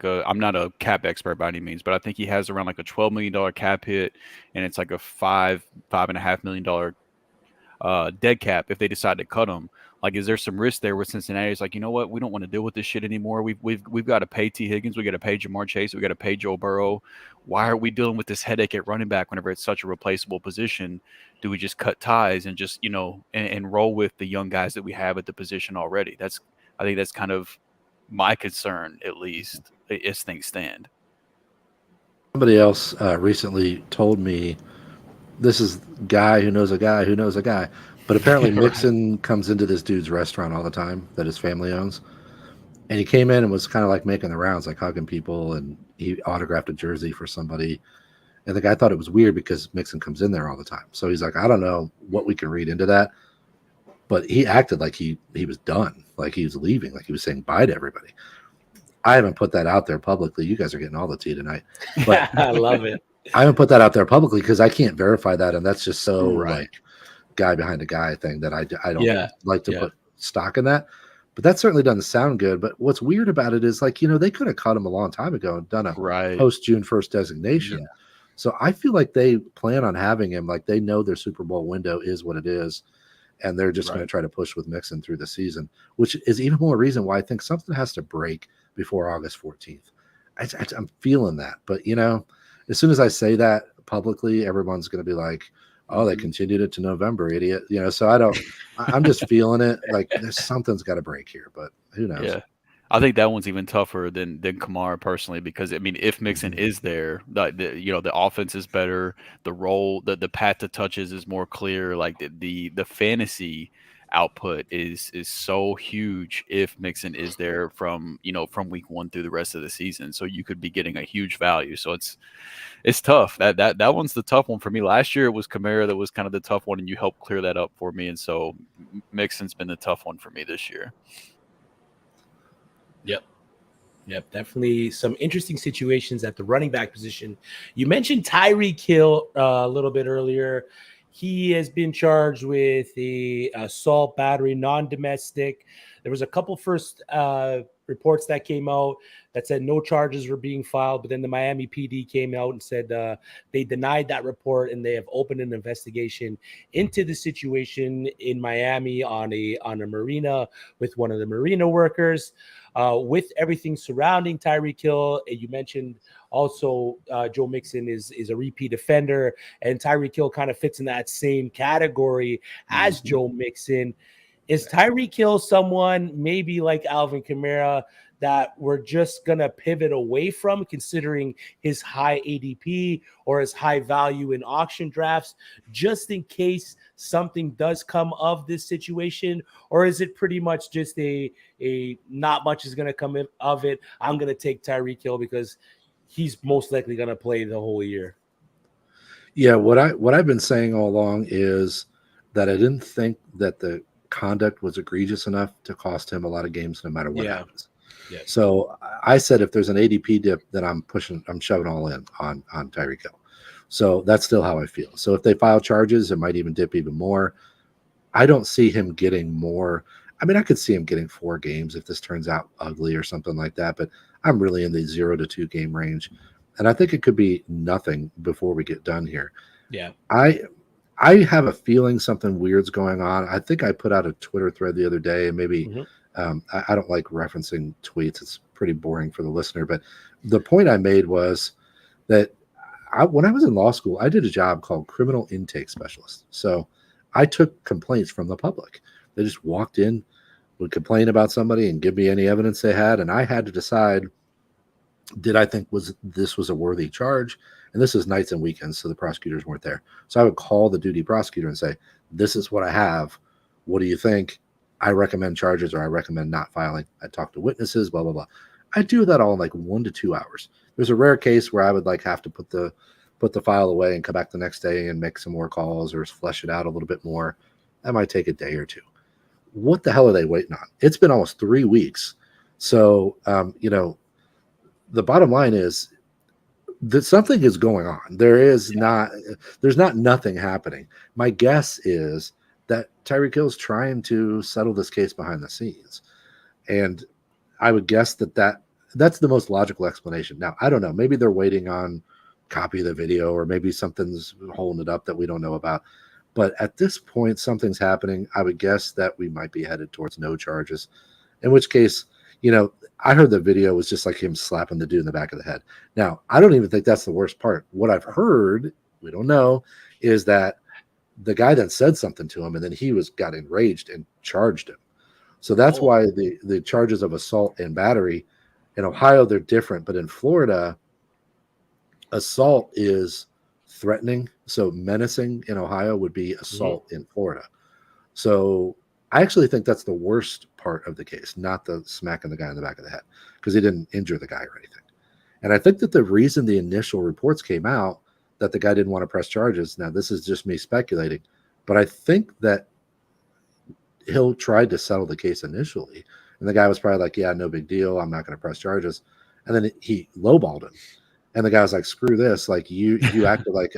I'm not a cap expert by any means, but I think he has around like a $12 million cap hit, and it's like a $5.5 million dead cap if they decide to cut him. Like, is there some risk there where Cincinnati is like, you know what, we don't want to deal with this shit anymore. We've got to pay T. Higgins, we got to pay Jamar Chase, we got to pay Joe Burrow. Why are we dealing with this headache at running back whenever it's such a replaceable position? Do we just cut ties and just and roll with the young guys that we have at the position already? I think that's kind of my concern, at least as things stand. Somebody else recently told me, this is a guy who knows a guy who knows a guy. But apparently Mixon comes into this dude's restaurant all the time that his family owns. And he came in and was kind of like making the rounds, like hugging people, and he autographed a jersey for somebody. And the guy thought it was weird because Mixon comes in there all the time. So he's like, I don't know what we can read into that. But he acted like he was done, like he was leaving, like he was saying bye to everybody. I haven't put that out there publicly. You guys are getting all the tea tonight. But I love it. I haven't put that out there publicly because I can't verify that. And that's just so like guy behind a guy thing that I don't like to put stock in that. But that certainly doesn't sound good. But what's weird about it is, like, they could have cut him a long time ago and done a post June 1st designation. Yeah. So I feel like they plan on having him, like they know their Super Bowl window is what it is. and they're just going to try to push with Mixon through the season, which is even more reason why I think something has to break before August 14th. I'm feeling that. But, as soon as I say that publicly, everyone's going to be like, oh, they continued it to November, idiot. So I'm just feeling it. Like something's got to break here, but who knows? Yeah. I think that one's even tougher than Kamara personally, because if Mixon is there, the offense is better, the role, the path to touches is more clear. Like the fantasy output is so huge if Mixon is there from week 1 through the rest of the season. So you could be getting a huge value. So it's tough. That one's the tough one for me. Last year it was Kamara that was kind of the tough one, and you helped clear that up for me. And so Mixon's been the tough one for me this year. Yep, definitely some interesting situations at the running back position. You mentioned Tyreek Hill a little bit earlier. He has been charged with the assault, battery, non-domestic. There was a couple first reports that came out that said no charges were being filed, but then the Miami PD came out and said they denied that report, and they have opened an investigation into the situation in Miami on a marina with one of the marina workers. With everything surrounding Tyreek Hill, you mentioned also Joe Mixon is a repeat offender, and Tyreek Hill kind of fits in that same category as Joe Mixon. Is Tyreek Hill someone maybe like Alvin Kamara that we're just going to pivot away from, considering his high ADP or his high value in auction drafts, just in case something does come of this situation? Or is it pretty much just a not much is going to come of it? I'm going to take Tyreek Hill because he's most likely going to play the whole year. Yeah, what I've been saying all along is that I didn't think that the conduct was egregious enough to cost him a lot of games no matter what happens. Yeah. So I said if there's an ADP dip, then I'm shoving all in on Tyreek Hill. So that's still how I feel. So if they file charges, it might even dip even more. I don't see him getting more. I mean, I could see him getting 4 games if this turns out ugly or something like that, but I'm really in the 0 to 2 game range. And I think it could be nothing before we get done here. Yeah. I have a feeling something weird's going on. I think I put out a Twitter thread the other day, and maybe I don't like referencing tweets. It's pretty boring for the listener. But the point I made was that when I was in law school, I did a job called criminal intake specialist. So I took complaints from the public. They just walked in, would complain about somebody and give me any evidence they had. And I had to decide, did I think this was a worthy charge? And this is nights and weekends, so the prosecutors weren't there. So I would call the duty prosecutor and say, this is what I have. What do you think? I recommend charges, or I recommend not filing. I talk to witnesses, blah, blah, blah. I do that all in like 1 to 2 hours. There's a rare case where I would have to put the file away and come back the next day and make some more calls or flesh it out a little bit more. That might take a day or 2. What the hell are they waiting on? It's been almost 3 weeks. So, the bottom line is that something is going on. There's not nothing happening. My guess is that Tyreek Hill is trying to settle this case behind the scenes. And I would guess that's the most logical explanation. Now, I don't know. Maybe they're waiting on copy of the video, or maybe something's holding it up that we don't know about. But at this point, something's happening. I would guess that we might be headed towards no charges, in which case, I heard the video was just like him slapping the dude in the back of the head. Now, I don't even think that's the worst part. What I've heard, we don't know, is that the guy that said something to him, and then he got enraged and charged him. So that's why the charges of assault and battery in Ohio, they're different. But in Florida, assault is threatening. So menacing in Ohio would be assault in Florida. So I actually think that's the worst part of the case, not the smacking the guy in the back of the head, because he didn't injure the guy or anything. And I think that the reason the initial reports came out that the guy didn't want to press charges, now this is just me speculating, but I think that Hill tried to settle the case initially, and the guy was probably like, yeah, no big deal, I'm not going to press charges. And then he lowballed him. And the guy was like, screw this, like you acted like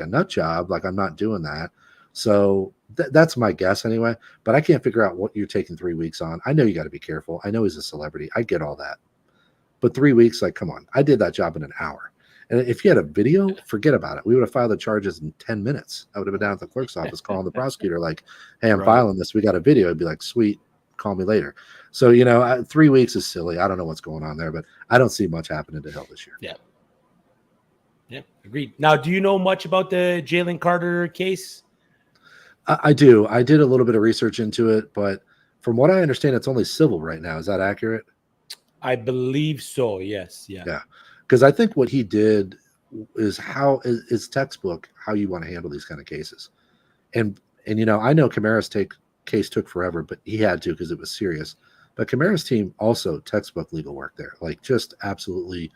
a nut job, like I'm not doing that. So that's my guess anyway, but I can't figure out what you're taking 3 weeks on. I know you got to be careful. I know he's a celebrity. I get all that. But 3 weeks, like, come on. I did that job in an hour. And if you had a video, forget about it. We would have filed the charges in 10 minutes. I would have been down at the clerk's office calling the prosecutor like, hey, I'm Right. filing this. We got a video. I'd be like, sweet, call me later. So, 3 weeks is silly. I don't know what's going on there, but I don't see much happening to Hill this year. Yeah, agreed. Now, do you know much about the Jalen Carter case? I do. I did a little bit of research into it, but from what I understand, it's only civil right now. Is that accurate? I believe so. Yes. Yeah. Because I think what he did is textbook how you want to handle these kind of cases. And I know Kamara's case took forever, but he had to because it was serious. But Kamara's team also textbook legal work there. Like just absolutely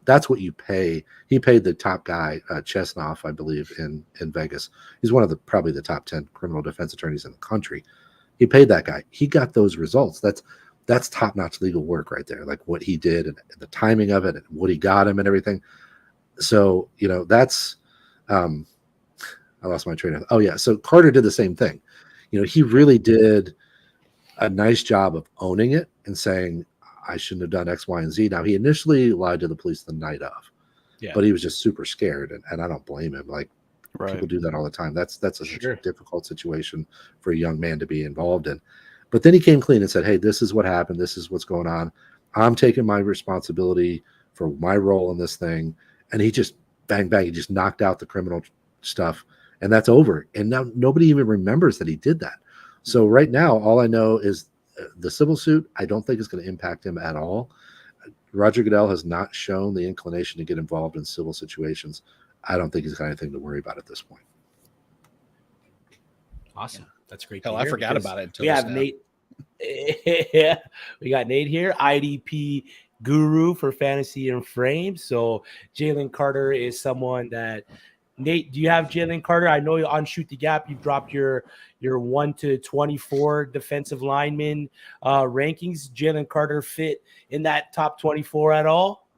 that's what you pay. He paid the top guy, Chesnoff, I believe, in Vegas. He's one of probably the top 10 criminal defense attorneys in the country. He paid that guy. He got those results. That's top-notch legal work right there, like what he did and the timing of it and what he got him and everything. So, that's I lost my train of thought. Oh, yeah. So Carter did the same thing. He really did a nice job of owning it and saying, I shouldn't have done X, Y, and Z. Now, he initially lied to the police the night of, but he was just super scared, and I don't blame him. Like, people do that all the time. That's such a difficult situation for a young man to be involved in. But then he came clean and said, hey, this is what happened. This is what's going on. I'm taking my responsibility for my role in this thing. And he just bang, he just knocked out the criminal stuff, and that's over. And now nobody even remembers that he did that. So right now, all I know is the civil suit, I don't think is going to impact him at all. Roger Goodell has not shown the inclination to get involved in civil situations. I don't think he's got anything to worry about at this point. Awesome. That's great. Hell, I forgot about it until we have Nate. Yeah, we got Nate here, IDP guru for fantasy and frames. So Jalen Carter is someone that Nate, do you have Jalen Carter? I know on Shoot the Gap, you've dropped your 1 to 24 defensive lineman rankings. Jalen Carter fit in that top 24 at all?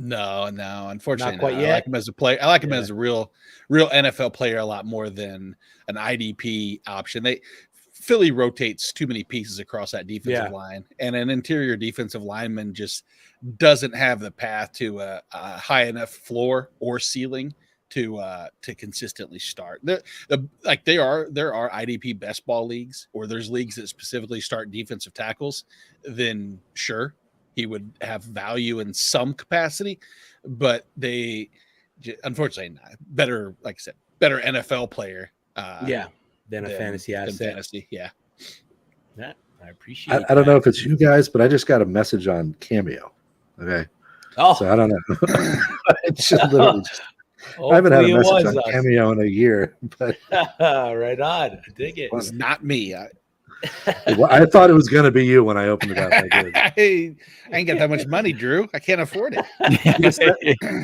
No, unfortunately, not quite not. yet. I like him as a player. I like him as a real NFL player a lot more than an IDP option. Philly rotates too many pieces across that defensive line, and an interior defensive lineman just doesn't have the path to a high enough floor or ceiling to consistently start. There are IDP best ball leagues, or there's leagues that specifically start defensive tackles. Then sure, he would have value in some capacity, but they unfortunately not. Better, like I said, better NFL player. Than a fantasy asset. Fantasy, yeah. That I appreciate. I don't know if it's you guys, but I just got a message on Cameo. Okay. Oh, so I don't know. It's just literally I haven't had a message on Cameo in a year, but right on. I dig it. It's not me. I thought it was going to be you when I opened it up. I ain't got that much money, Drew. I can't afford it.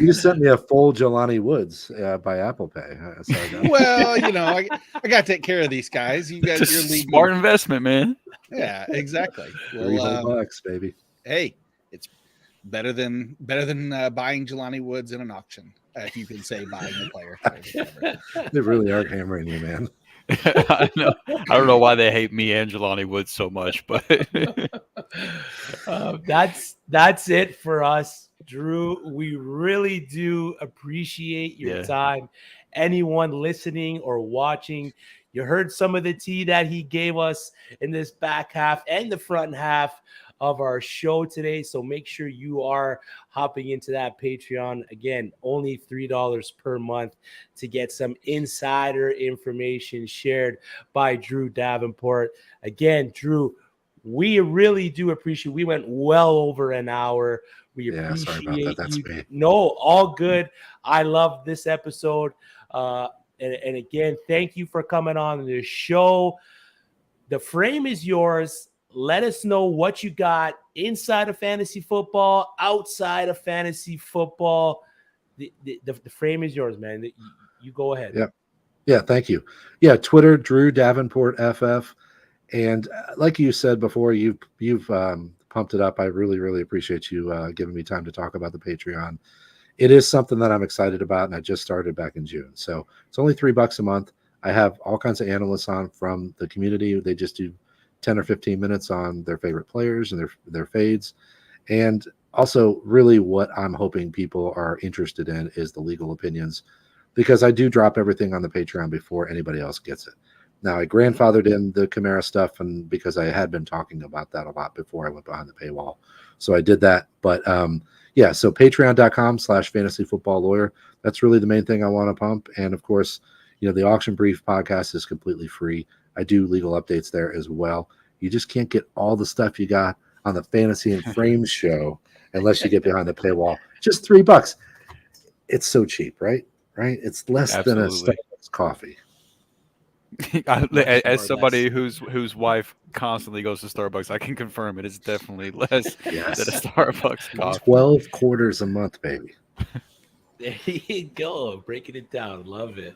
You just sent me a full Jelani Woods by Apple Pay. Well, I got to take care of these guys. You got your league. Smart investment, man. Yeah, exactly. $300, baby. Hey, it's better than buying Jelani Woods in an auction. If you can say buying a player. They really are hammering you, man. I don't know why they hate me and Jelani Woods so much, but that's it for us, Drew. We really do appreciate your time. Anyone listening or watching, you heard some of the tea that he gave us in this back half and the front half of our show today. So make sure you are hopping into that Patreon. Again, only $3 per month to get some insider information shared by Drew Davenport. Again, Drew, we really do appreciate. We went well over an hour. We appreciate sorry about that. That's me. No, all good. I love this episode. And again, thank you for coming on the show. The frame is yours. Let us know what you got inside of fantasy football, outside of fantasy football. The frame is yours, man. You go ahead. Yeah. Thank you. Yeah. Twitter, Drew Davenport FF. And like you said before, you've pumped it up. I really, really appreciate you giving me time to talk about the Patreon. It is something that I'm excited about, and I just started back in June. So it's only $3 a month. I have all kinds of analysts on from the community. They just do 10 or 15 minutes on their favorite players and their fades. And Also, really what I'm hoping people are interested in is the legal opinions, because I do drop everything on the Patreon before anybody else gets it. Now, I grandfathered in the Chimera stuff, and because I had been talking about that a lot before I went behind the paywall. So I did that. But yeah, so patreon.com/fantasyfootballlawyer. That's really the main thing I want to pump. And of course, the Auction Brief podcast is completely free. I do legal updates there as well. You just can't get all the stuff you got on the Fantasy and Frames show unless you get behind the paywall. Just $3. It's so cheap, right? Right? It's less than a Absolutely. Starbucks coffee. As somebody whose wife constantly goes to Starbucks, I can confirm it is definitely less than a Yes. Starbucks coffee. 12 quarters a month, baby. There you go. Breaking it down. Love it.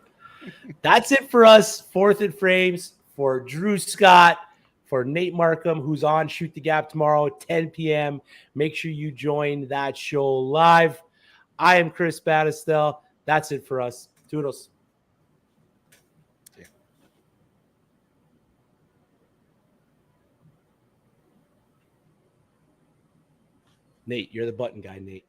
That's it for us. Fourth and Frames for Drew Scott, for Nate Markham, who's on Shoot the Gap tomorrow, 10 p.m. Make sure you join that show live. I am Chris Battistel. That's it for us. Toodles. Nate, you're the button guy, Nate.